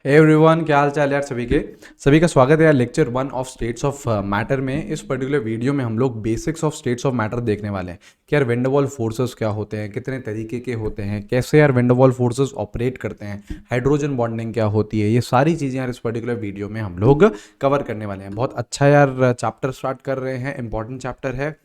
Hey everyone, क्या हाल चाल यार। सभी का स्वागत है यार lecture 1 of states of matter में। इस पर्टिकुलर वीडियो में हम लोग basics of states of matter देखने वाले हैं कि यार वेंडरवॉल फोर्सेस क्या होते हैं, कितने तरीके के होते हैं, कैसे यार वेंडरवॉल फोर्सेस ऑपरेट करते हैं, हाइड्रोजन बॉन्डिंग क्या होती है। ये सारी चीज़ें यार इस पर्टिकुलर वीडियो में हम लोग कवर करने वाले हैं। बहुत अच्छा यार चैप्टर स्टार्ट कर रहे हैं, इंपॉर्टेंट चैप्टर है।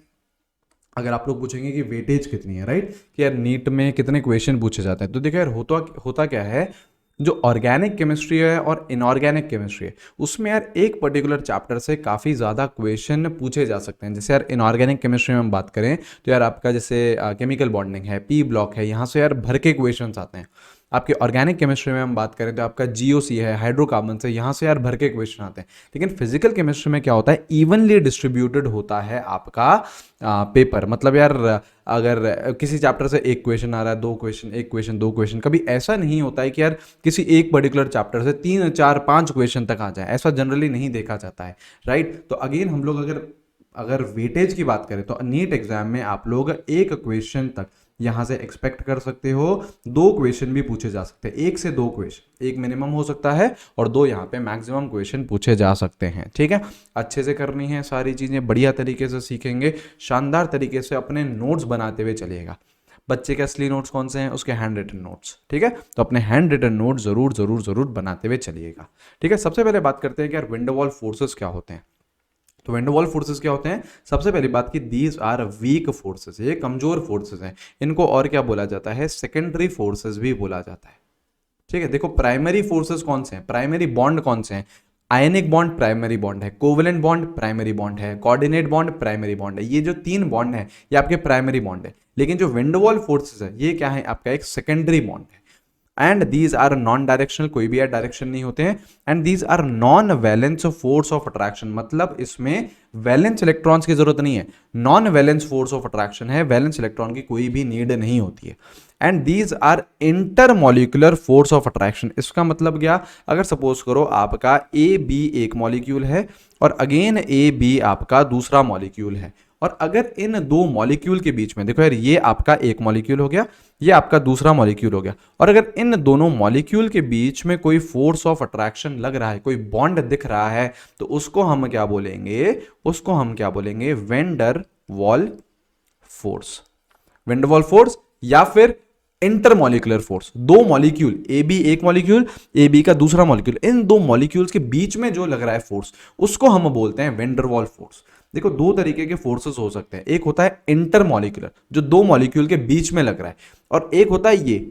अगर आप लोग पूछेंगे कि वेटेज कितनी है, राइट, कि यार नीट में कितने क्वेश्चन पूछे जाते हैं, तो देखो यार होता होता क्या है, जो ऑर्गेनिक केमिस्ट्री है और इनऑर्गेनिक केमिस्ट्री है उसमें यार एक पर्टिकुलर चैप्टर से काफ़ी ज़्यादा क्वेश्चन पूछे जा सकते हैं। जैसे यार इनऑर्गेनिक केमिस्ट्री में हम बात करें तो यार आपका जैसे केमिकल बॉन्डिंग है, पी ब्लॉक है, यहाँ से यार भर के क्वेश्चन आते हैं। आपके ऑर्गेनिक केमिस्ट्री में हम बात करें तो आपका जीओसी है, हाइड्रोकार्बन से, यहाँ से यार भर के क्वेश्चन आते हैं। लेकिन फिजिकल केमिस्ट्री में क्या होता है, इवनली डिस्ट्रीब्यूटेड होता है आपका पेपर। मतलब यार अगर किसी चैप्टर से एक क्वेश्चन आ रहा है, दो क्वेश्चन, एक क्वेश्चन, दो क्वेश्चन, कभी ऐसा नहीं होता है कि यार किसी एक पर्टिकुलर चैप्टर से 3 4 5 क्वेश्चन तक आ जाए। ऐसा जनरली नहीं देखा जाता है, राइट। तो अगेन हम लोग अगर अगर वेटेज की बात करें तो नीट एग्जाम में आप लोग एक क्वेश्चन तक यहां से एक्सपेक्ट कर सकते हो। दो क्वेश्चन भी पूछे जा सकते हैं, एक से दो क्वेश्चन, एक मिनिमम हो सकता है और दो यहाँ पे मैक्सिमम क्वेश्चन पूछे जा सकते हैं। ठीक है, अच्छे से करनी है सारी चीजें, बढ़िया तरीके से सीखेंगे, शानदार तरीके से अपने नोट्स बनाते हुए चलिएगा। बच्चे के असली नोट्स कौन से हैं, उसके हैंड रिटन नोट्स। ठीक है, तो अपने हैंड रिटन नोट जरूर जरूर जरूर बनाते हुए चलिएगा। ठीक है, सबसे पहले बात करते हैं कि यार विंडरवॉल फोर्सेस क्या होते हैं। तो वेंडरवॉल फोर्सेस क्या होते हैं, सबसे पहली बात की दीज आर वीक फोर्सेस, ये कमजोर फोर्सेस हैं। इनको और क्या बोला जाता है, सेकेंडरी फोर्सेस भी बोला जाता है। ठीक है, देखो प्राइमरी फोर्सेस कौन से हैं, प्राइमरी बॉन्ड कौन से हैं। आयनिक बॉन्ड प्राइमरी बॉन्ड है, कोवेलेंट बॉन्ड प्राइमरी बॉन्ड है, कोऑर्डिनेट बॉन्ड प्राइमरी बॉन्ड है। ये जो तीन बॉन्ड है ये आपके प्राइमरी बॉन्ड है। लेकिन जो वेंडरवॉल फोर्सेस है ये क्या है, आपका एक सेकेंडरी बॉन्ड है। And these are non directional, कोई भी यार डायरेक्शन नहीं होते हैं। And these are non valence force of attraction, मतलब इसमें वैलेंस इलेक्ट्रॉन्स की जरूरत नहीं है, non valence force of attraction है, वैलेंस इलेक्ट्रॉन की कोई भी नीड नहीं होती है। And these are intermolecular force of attraction. इसका मतलब क्या, अगर सपोज करो आपका ए बी एक मॉलिक्यूल है और अगेन ए बी आपका दूसरा मॉलिक्यूल है, और अगर इन दो मॉलिक्यूल के बीच में, देखो यार ये आपका एक मॉलिक्यूल हो गया, ये आपका दूसरा मॉलिक्यूल हो गया, और अगर इन दोनों मॉलिक्यूल के बीच में कोई फोर्स ऑफ अट्रैक्शन लग रहा है, कोई बॉन्ड दिख रहा है, तो उसको हम क्या बोलेंगे, उसको हम क्या बोलेंगे, vendor wall force. Van der Waals force या फिर इंटरमोलिकुलर फोर्स। दो मॉलिक्यूल, ए बी एक मॉलिक्यूल, ए बी का दूसरा मॉलिक्यूल, इन दो मॉलिक्यूल्स के बीच में जो लग रहा है फोर्स, उसको हम बोलते हैं वेंडरवॉल फोर्स। देखो दो तरीके के फोर्सेस हो सकते हैं, एक होता है इंटरमोलिकुलर जो दो मॉलिक्यूल के बीच में लग रहा है, और एक होता है ये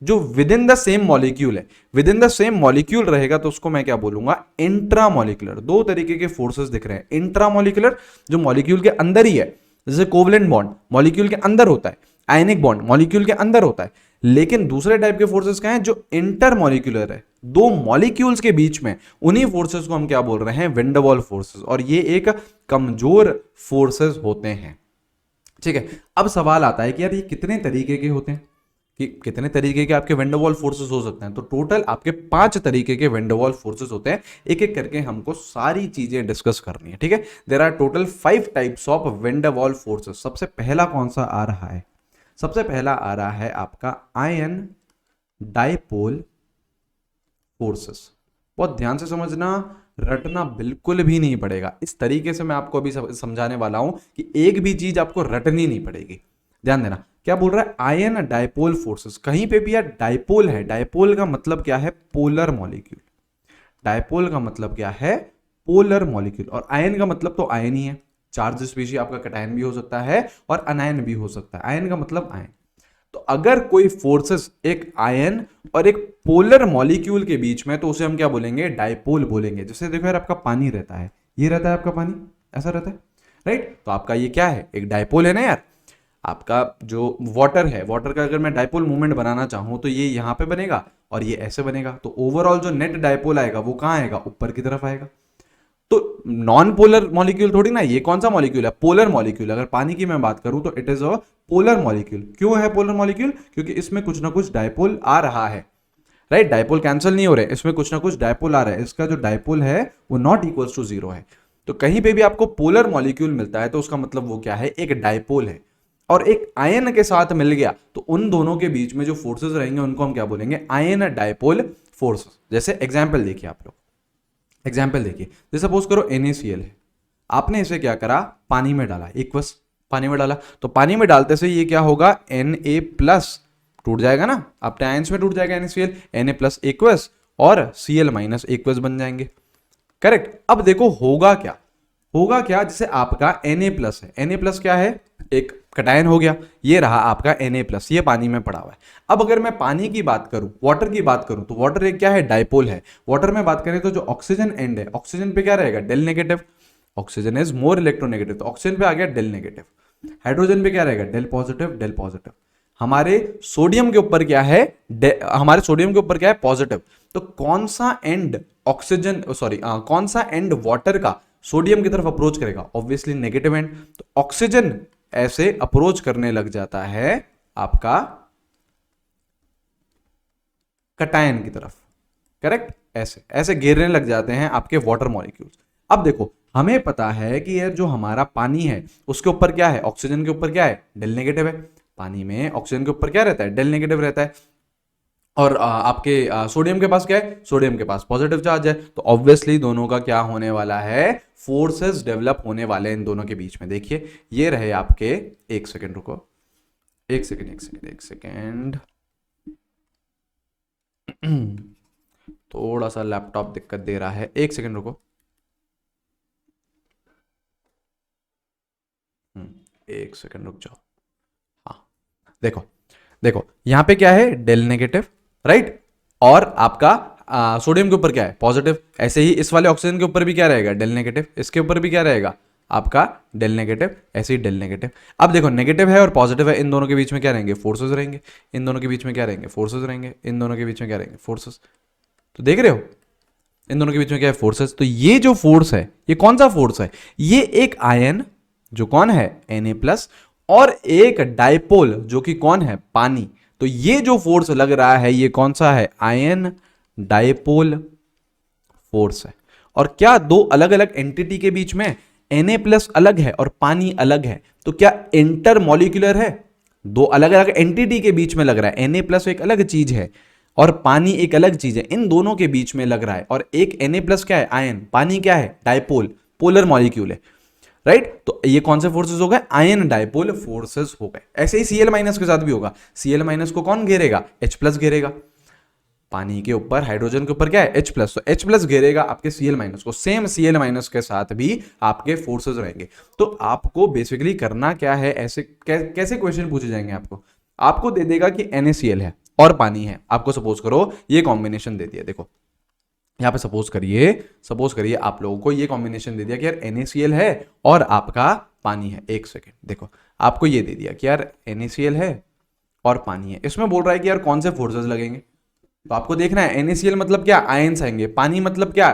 जो within the same molecule है। Within the same molecule रहेगा तो उसको मैं क्या बोलूंगा, इंट्रामोलिकुलर। दो तरीके के फोर्सेस दिख रहे हैं, इंट्रामोलिकुलर जो मॉलिक्यूल के अंदर ही है, जैसे कोवलेंट बॉन्ड मॉलिक्यूल के अंदर होता है, आयनिक बॉन्ड मॉलिक्यूल के अंदर होता है। लेकिन दूसरे टाइप के फोर्सेस क्या हैं, जो इंटरमोलिकुलर है, दो मॉलिक्यूल्स के बीच में, उन्हीं फोर्सेस को हम क्या बोल रहे हैं, वेंडरवॉल फोर्सेस, और ये एक कमजोर फोर्सेस होते हैं। ठीक है, अब सवाल आता है कि यार ये कितने तरीके के होते हैं, कि कितने तरीके के आपके वेंडरवॉल फोर्सेस हो सकते हैं। तो टोटल आपके 5 तरीके के वेंडरवॉल फोर्सेस होते हैं। एक एक करके हमको सारी चीजें डिस्कस करनी है। ठीक है, there are total 5 types of van der Waals forces. सबसे पहला कौन सा आ रहा है, सबसे पहला आ रहा है आपका आयन डाइपोल फोर्सेस। बहुत ध्यान से समझना, रटना बिल्कुल भी नहीं पड़ेगा। इस तरीके से मैं आपको अभी समझाने वाला हूं कि एक भी चीज आपको रटनी नहीं पड़ेगी। ध्यान देना, क्या बोल रहा है, आयन डाइपोल फोर्सेस। कहीं पे भी यार डाइपोल है, डाइपोल का मतलब क्या है, पोलर मॉलिक्यूल। डाइपोल का मतलब क्या है, पोलर मॉलिक्यूल। और आयन का मतलब तो आयन ही है, चार्ज स्पीशीज आपका कैटायन भी हो सकता है और अनायन भी हो सकता है। आयन का मतलब आयन। तो अगर कोई फोर्सेस एक आयन और एक पोलर मॉलिक्यूल के बीच में, तो उसे हम क्या बोलेंगे, डाइपोल बोलेंगे। जैसे देखो यार आपका पानी रहता है, ये रहता है आपका पानी, ऐसा रहता है, राइट। तो आपका ये क्या है, एक डाइपोल है ना यार। आपका जो वाटर है, वाटर का अगर मैं डाइपोल मूवमेंट बनाना चाहूं तो ये यहां पे बनेगा और ये ऐसे बनेगा। तो ओवरऑल जो नेट डाइपोल आएगा वो कहां आएगा, ऊपर की तरफ आएगा। तो नॉन पोलर मॉलिक्यूल थोड़ी ना, ये कौन सा मॉलिक्यूल है, पोलर मॉलिक्यूल। अगर पानी की मैं बात करूं तो it is a polar molecule. क्यों है पोलर मॉलिक्यूल, क्योंकि इसमें कुछ ना कुछ डाइपोल आ रहा है, राइट। डाइपोल कैंसिल नहीं हो रहे, इसमें कुछ ना कुछ डाइपोल आ रहा है। इसका जो डाइपोल है वो नॉट इक्वल्स टू जीरो है। तो कहीं पे भी आपको पोलर मॉलिक्यूल मिलता है तो उसका मतलब वो क्या है, एक डाइपोल है। और एक आयन के साथ मिल गया तो उन दोनों के बीच में जो फोर्सेस रहेंगे उनको हम क्या बोलेंगे, आयन डाइपोल फोर्स। जैसे एग्जाम्पल देखिए आप लोग, एग्जाम्पल देखिए, जैसे सपोज करो NaCl है, आपने इसे क्या करा, पानी में डाला, एक्वस पानी में डाला, तो पानी में डालते से ये क्या होगा, Na प्लस टूट जाएगा ना, अपने आयंस में टूट जाएगा NaCl, Na प्लस एक्वस और Cl माइनस एक्वस बन जाएंगे। करेक्ट। अब देखो होगा क्या, होगा क्या, जैसे आपका Na प्लस है, Na प्लस क्या है, एक कटायन हो गया, ये रहा आपका Na प्लस, ये पानी में पड़ा हुआ है। अब अगर मैं पानी की बात करूं, वाटर की बात करूं, तो वाटर एक क्या है, डाइपोल है। वाटर में बात करें तो जो ऑक्सीजन एंड है, ऑक्सीजन पे क्या रहेगा, del negative, oxygen is more electronegative, तो ऑक्सीजन पे आ गया डेल नेगेटिव। हाइड्रोजन पे क्या रहेगा, डेल पॉजिटिव, डेल पॉजिटिव। हमारे सोडियम के ऊपर क्या है, हमारे सोडियम के ऊपर क्या है, पॉजिटिव। तो कौन सा एंड ऑक्सीजन, सॉरी कौन सा एंड वाटर का सोडियम की तरफ अप्रोच करेगा, ऑब्वियसली नेगेटिव एंड। तो ऑक्सीजन ऐसे अप्रोच करने लग जाता है आपका कटायन की तरफ। करेक्ट, ऐसे ऐसे घेरने लग जाते हैं आपके वाटर मॉलिक्यूल्स। अब देखो हमें पता है कि यार जो हमारा पानी है उसके ऊपर क्या है, ऑक्सीजन के ऊपर क्या है, डेल नेगेटिव है। पानी में ऑक्सीजन के ऊपर क्या रहता है, डेल नेगेटिव रहता है। और आपके सोडियम के पास क्या है, सोडियम के पास पॉजिटिव चार्ज है। तो ऑब्वियसली दोनों का क्या होने वाला है, फोर्सेस डेवलप होने वाले हैं इन दोनों के बीच में। देखिए ये रहे आपके, एक सेकेंड रुको, एक सेकेंड एक सेकेंड एक सेकेंड थोड़ा सा लैपटॉप दिक्कत दे रहा है, एक सेकेंड रुको। एक सेकेंड रुक जाओ। हाँ देखो, देखो यहां पे क्या है, डेल नेगेटिव, राइट, और आपका सोडियम के ऊपर क्या है, पॉजिटिव। ऐसे ही इस वाले ऑक्सीजन के ऊपर भी क्या रहेगा, डेल नेगेटिव, इसके ऊपर भी क्या रहेगा आपका डेल नेगेटिव, ऐसे ही डेल नेगेटिव। अब देखो नेगेटिव है और पॉजिटिव है, इन दोनों के बीच में क्या रहेंगे, फोर्सेस रहेंगे। इन दोनों के बीच में क्या रहेंगे, फोर्सेस रहेंगे। इन दोनों के बीच में क्या रहेंगे, फोर्सेस। तो देख रहे हो इन दोनों के बीच में क्या है, फोर्सेस। तो ये जो फोर्स है, ये कौन सा फोर्स है, ये एक आयन जो कौन है, Na प्लस, और एक डाइपोल जो कि कौन है, पानी। तो ये जो फोर्स लग रहा है ये कौन सा है, आयन डाइपोल फोर्स है। और क्या दो अलग अलग एंटिटी के बीच में Na प्लस अलग है और पानी अलग है, तो क्या इंटर मॉलिक्यूलर है, दो अलग अलग एंटिटी के बीच में लग रहा है। Na प्लस एक अलग चीज है और पानी एक अलग चीज है, इन दोनों के बीच में लग रहा है। और एक Na प्लस क्या है, आयन, पानी क्या है, डाइपोल, पोलर मॉलिक्यूल है, राइट। तो ये कौन से फोर्सेस हो गए, आयन डाइपोल फोर्सेस हो गए। ऐसे ही Cl माइनस के साथ भी होगा, Cl माइनस को कौन घेरेगा, H प्लस घेरेगा। पानी के ऊपर, हाइड्रोजन के ऊपर क्या है, H प्लस, तो H प्लस घेरेगा आपके Cl माइनस को। सेम Cl माइनस के साथ भी आपके फोर्सेस रहेंगे। तो आपको बेसिकली करना क्या है, ऐसे कैसे क्वेश्चन पूछे जाएंगे, आपको दे देगा कि NaCl है और पानी है। आपको सपोज करो ये कॉम्बिनेशन दे दिया, देखो यहां पे सपोज करिए आप लोगों को ये कॉम्बिनेशन दे दिया कि यार NaCl है और आपका पानी है। एक सेकेंड देखो, आपको ये दे दिया कि यार NaCl है और पानी है, इसमें बोल रहा है कि यार कौन से फोर्सेस लगेंगे। तो आपको देखना है NaCl मतलब क्या, आयंस आएंगे, पानी मतलब क्या,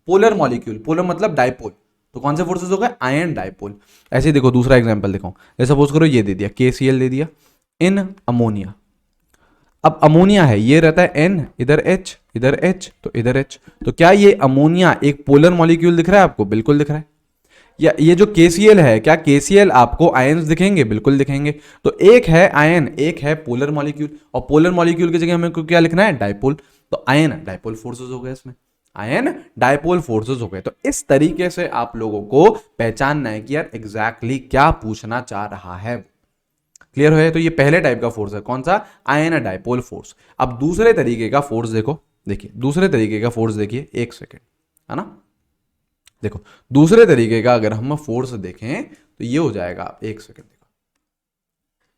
पोलर मॉलिक्यूल, पोलर मतलब डाइपोल। तो कौन से फोर्सेस हो गए, आयन डाइपोल। ऐसे देखो दूसरा एग्जांपल दिखाऊं, जैसे सपोज करो ये दे दिया KCl दे दिया इन अमोनिया। अब अमोनिया है, ये रहता है N, इधर H, इधर H, तो इधर H। तो क्या ये अमोनिया एक पोलर मॉलिक्यूल दिख रहा है आपको, बिल्कुल दिख रहा है। या ये जो KCl है, क्या KCl आपको आयंस दिखेंगे, बिल्कुल दिखेंगे। तो एक है आयन, एक है पोलर मॉलिक्यूल, और पोलर मॉलिक्यूल की जगह हमें को क्या लिखना है, डाइपोल। तो आयन डाइपोल फोर्सेस हो गए, इसमें आयन डाइपोल फोर्सेस हो गए। तो इस तरीके से आप लोगों को पहचानना है कि यार एग्जैक्टली क्या पूछना चाह रहा है। क्लियर है। तो ये पहले टाइप का फोर्स है, कौन सा, आयन डाइपोल फोर्स। अब दूसरे तरीके का फोर्स देखो, देखिए दूसरे तरीके का फोर्स देखिए, एक सेकेंड, है ना। देखो दूसरे तरीके का अगर हम फोर्स देखें तो ये हो जाएगा, एक सेकेंड देखो,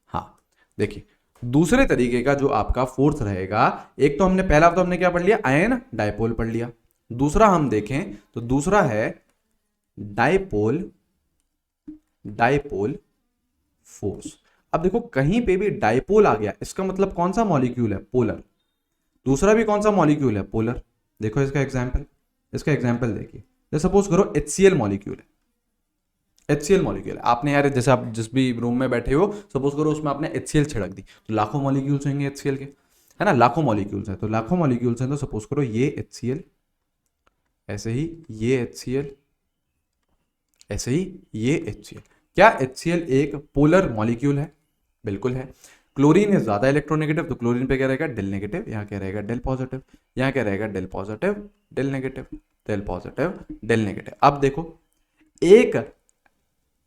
हाँ देखिए दूसरे तरीके का जो आपका फोर्स रहेगा, एक तो हमने पहला तो हमने क्या पढ़ लिया, आयन डाइपोल पढ़ लिया। दूसरा हम देखें तो दूसरा है डाइपोल, डाइपोल फोर्स। अब देखो कहीं पे भी डाइपोल आ गया, इसका मतलब कौन सा मॉलिक्यूल है, पोलर। दूसरा भी कौन सा मॉलिक्यूल है, पोलर। देखो इसका एग्जांपल देखिए, जैसे सपोज करो HCl मॉलिक्यूल है, HCl मॉलिक्यूल है। आपने यार जैसे आप जिस भी रूम में बैठे हो, सपोज करो उसमें आपने HCl छिड़क दी, तो लाखों मॉलिक्यूल्स होंगे HCl के, है ना, लाखों मॉलिक्यूल्स हैं। तो लाखों मॉलिक्यूल्स हैं, तो सपोज करो ये HCl, ऐसे ही ये HCl, ऐसे ही ये HCl। क्या HCl एक पोलर मॉलिक्यूल है, बिल्कुल है। क्लोरीन इज ज्यादा इलेक्ट्रोनेगेटिव, तो क्लोरीन पे क्या रहेगा, डेल नेगेटिव, यहाँ क्या रहेगा, डेल पॉजिटिव, यहाँ क्या रहेगा, del positive, del negative, del positive, del negative. अब देखो एक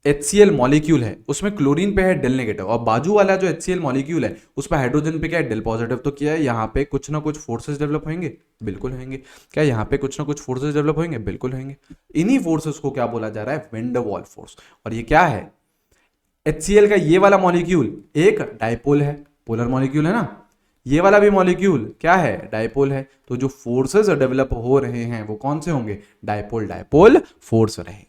HCl मॉलिक्यूल है उसमें क्लोरीन पे है डेल नेगेटिव, और बाजू वाला जो HCl मॉलिक्यूल है उसमें हाइड्रोजन पे क्या है, डेल पॉजिटिव। तो क्या है, यहाँ पे कुछ ना कुछ फोर्सेस डेवलप होंगे, बिल्कुल होंगे। क्या यहाँ पे कुछ ना कुछ फोर्सेस डेवलप होंगे, बिल्कुल होंगे। इन्हीं फोर्सेस को क्या बोला जा रहा है, वेन डर वाल फोर्स। और ये क्या है, HCl का ये वाला मॉलिक्यूल एक डाइपोल है, पोलर मॉलिक्यूल है ना, ये वाला भी मॉलिक्यूल क्या है, डाइपोल है। तो जो फोर्सेस डेवलप हो रहे हैं वो कौन से होंगे, डाइपोल डाइपोल फोर्स रहेंगे।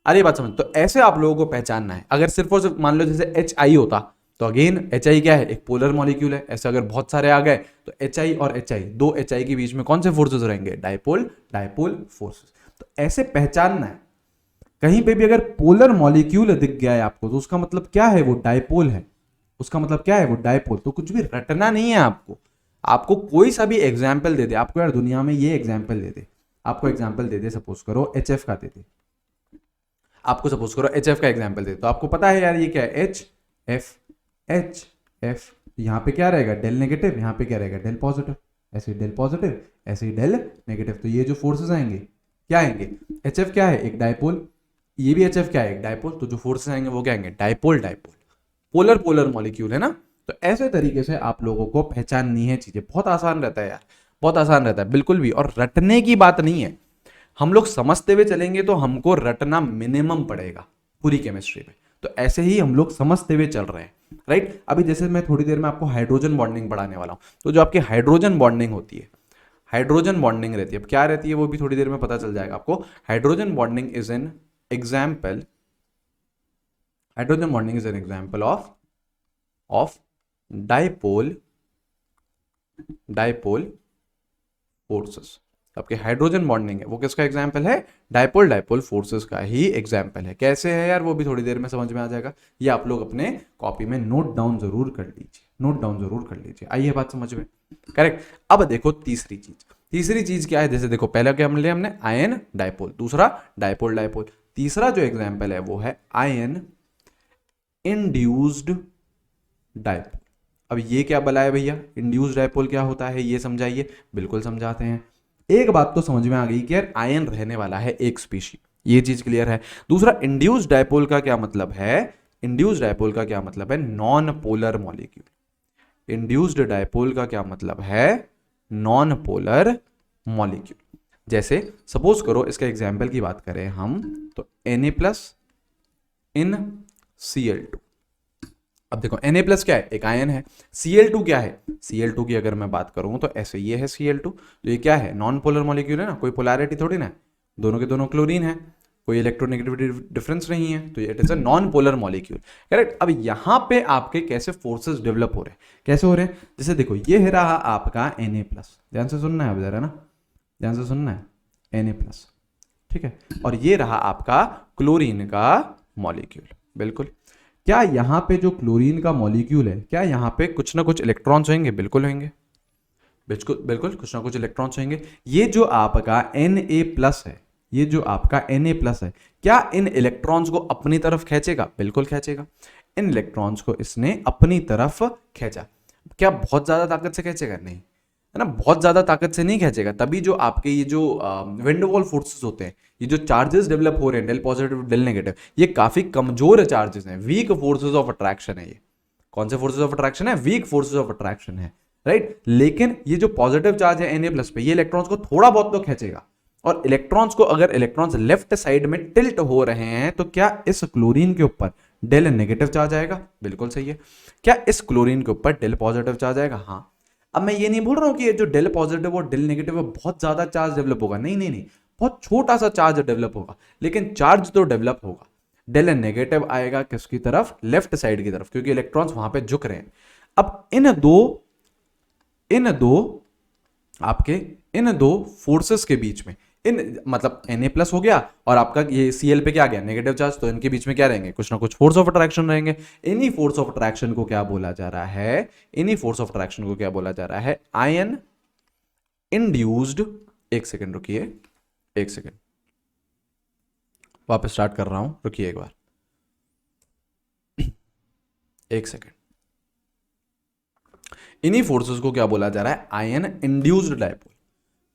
अरे बात समझ, तो ऐसे आप लोगों को पहचानना है। अगर सिर्फ और सिर्फ मान लो जैसे HI होता, तो अगेन HI क्या है, एक पोलर मॉलिक्यूल है। ऐसे अगर बहुत सारे आ गए तो HI और HI, दो HI के बीच में कौन से फोर्सेस रहेंगे, डाइपोल डाइपोल फोर्सेस। तो ऐसे पहचानना है। कहीं पे भी अगर पोलर मॉलिक्यूल दिख गया है आपको तो उसका मतलब क्या है, वो डाइपोल है। उसका मतलब क्या है, वो डाइपोल। तो कुछ भी रटना नहीं है आपको। आपको कोई सा भी एग्जाम्पल दे दे, आपको यार दुनिया में ये एग्जाम्पल दे दे, आपको एग्जाम्पल दे दे, सपोज करो HF का दे दे, आपको सपोज करो HF का एग्जाम्पल दे, तो आपको पता है यार ये क्या है, HF यहाँ पे क्या रहेगा, डेल नेगेटिव, यहाँ पे क्या रहेगा, डेल पॉजिटिव, ऐसे डेल पॉजिटिव, ऐसे डेल नेगेटिव। तो ये जो फोर्सेस आएंगे क्या आएंगे, HF क्या है, एक डाइपोल, ये भी HF क्या है, एक डाइपोल। तो जो फोर्सेस आएंगे वो क्या आएंगे, dipole dipole, polar polar molecule है ना। तो ऐसे तरीके से आप लोगों को पहचाननी है चीजें। बहुत आसान रहता है यार, बहुत आसान रहता है बिल्कुल भी, और रटने की बात नहीं है। हम लोग समझते हुए चलेंगे तो हमको रटना मिनिमम पड़ेगा पूरी केमिस्ट्री में। तो ऐसे ही हम लोग समझते हुए चल रहे हैं, राइट। अभी जैसे मैं थोड़ी देर में आपको हाइड्रोजन बॉन्डिंग पढ़ाने वाला हूं, तो जो आपकी हाइड्रोजन बॉन्डिंग होती है, हाइड्रोजन बॉन्डिंग रहती है, अब क्या रहती है वो भी थोड़ी देर में पता चल जाएगा आपको। Hydrogen bonding is an example, hydrogen bonding is an example of dipole dipole forces. आपके हाइड्रोजन बॉन्डिंग है वो किसका एग्जाम्पल है, डाइपोल डाइपोल फोर्सेस का ही एग्जाम्पल है। कैसे है यार वो भी थोड़ी देर में समझ में आ जाएगा। ये आप लोग अपने कॉपी में नोट डाउन जरूर कर लीजिए, नोट डाउन जरूर कर लीजिए। आइए बात समझ में, करेक्ट। अब देखो तीसरी चीज, तीसरी चीज क्या है, जैसे देखो पहला क्या हमने लिया, हमने आयन डाइपोल, दूसरा डाइपोल डाइपोल, तीसरा जो एग्जाम्पल है वो है आयन इंड्यूस्ड डाइपोल। अब ये क्या बला है भैया, इंड्यूस्ड डाइपोल क्या होता है ये समझाइए। बिल्कुल समझाते हैं। एक बात तो समझ में आ गई कि यार आयन रहने वाला है एक स्पीशी, ये चीज क्लियर है। दूसरा, इंड्यूस्ड डाइपोल का क्या मतलब है, इंड्यूस्ड डाइपोल का क्या मतलब है, non polar molecule. Induced dipole का क्या मतलब है, नॉन पोलर मॉलिक्यूल। जैसे सपोज करो इसका एग्जाम्पल की बात करें हम, तो Na+ इन Cl2। अब देखो Na+ क्या है, एक आयन है। Cl2 क्या है, Cl2 की अगर मैं बात करूं तो ऐसे ये है Cl2, तो ये क्या है, नॉन पोलर मॉलिक्यूल है ना, कोई पोलैरिटी थोड़ी ना है, दोनों के दोनों क्लोरीन है, कोई इलेक्ट्रोनेगेटिविटी डिफरेंस नहीं है, तो it is a non polar molecule, correct. अब यहां पे आपके कैसे फोर्सेस डेवलप हो रहे हैं, कैसे हो रहे हैं, जैसे देखो ये है रहा आपका Na+, ध्यान से सुनना है अब जरा ना, ध्यान से सुनना है, Na+, ठीक है। और ये रहा आपका क्लोरीन का मॉलिक्यूल, बिल्कुल। क्या यहां पे जो क्लोरीन का मॉलिक्यूल है, क्या यहां पे कुछ ना कुछ इलेक्ट्रॉन्स होंगे, बिल्कुल होंगे, बिल्कुल बिल्कुल कुछ ना कुछ इलेक्ट्रॉन्स होंगे। ये जो आपका Na+ है, ये जो आपका Na+ है, क्या इन इलेक्ट्रॉन्स को अपनी तरफ खींचेगा, बिल्कुल खींचेगा। इन इलेक्ट्रॉन्स को इसने अपनी तरफ खींचा। क्या बहुत ज्यादा ताकत से खींचेगा, नहीं, है ना, बहुत ज्यादा ताकत से नहीं खींचेगा। तभी जो आपके ये जो वैन डर वाल फोर्सेस होते हैं, ये जो चार्जेस डेवलप हो रहे हैं, डेल पॉजिटिव डेल नेगेटिव, ये काफी कमजोर चार्जेस हैं, वीक फोर्सेस ऑफ अट्रैक्शन है ये। कौन से फोर्सेस ऑफ अट्रैक्शन है, वीक फोर्सेस ऑफ अट्रैक्शन है, राइट। लेकिन ये जो पॉजिटिव चार्ज है Na+ पे, ये इलेक्ट्रॉन्स को थोड़ा बहुत तो खींचेगा। और इलेक्ट्रॉन्स को, अगर इलेक्ट्रॉन्स लेफ्ट साइड में टिल्ट हो रहे हैं, तो क्या इस क्लोरीन के ऊपर डेल नेगेटिव चार्ज आएगा, बिल्कुल सही है। क्या इस क्लोरीन के ऊपर डेल पॉजिटिव चार्ज आएगा, हाँ। अब मैं ये नहीं बोल रहा हूं कि ये जो डेल पॉजिटिव और डेल नेगेटिव है बहुत ज्यादा चार्ज डेवलप होगा, नहीं नहीं नहीं, बहुत छोटा सा चार्ज डेवलप होगा, लेकिन चार्ज तो डेवलप होगा। डेल नेगेटिव आएगा किसकी तरफ, लेफ्ट साइड की तरफ, क्योंकि इलेक्ट्रॉन्स वहां पे झुक रहे हैं। अब इन दो फोर्सेस के बीच में, इन मतलब Na+ हो गया और आपका ये Cl पे क्या आ गया, नेगेटिव चार्ज, तो इनके बीच में क्या रहेंगे, कुछ ना कुछ फोर्स ऑफ अट्रैक्शन रहेंगे। इन्हीं फोर्स ऑफ अट्रैक्शन को क्या बोला जा रहा है, इन्हीं फोर्स ऑफ अट्रैक्शन को क्या बोला जा रहा है, आयन इंड्यूस्ड, एक सेकेंड रुकिए, एक सेकेंड, वापस स्टार्ट कर रहा हूं, रुकिए एक बार, एक सेकेंड। इन्हीं फोर्सेस को क्या बोला जा रहा है, आयन इंड्यूस्ड डायपोल।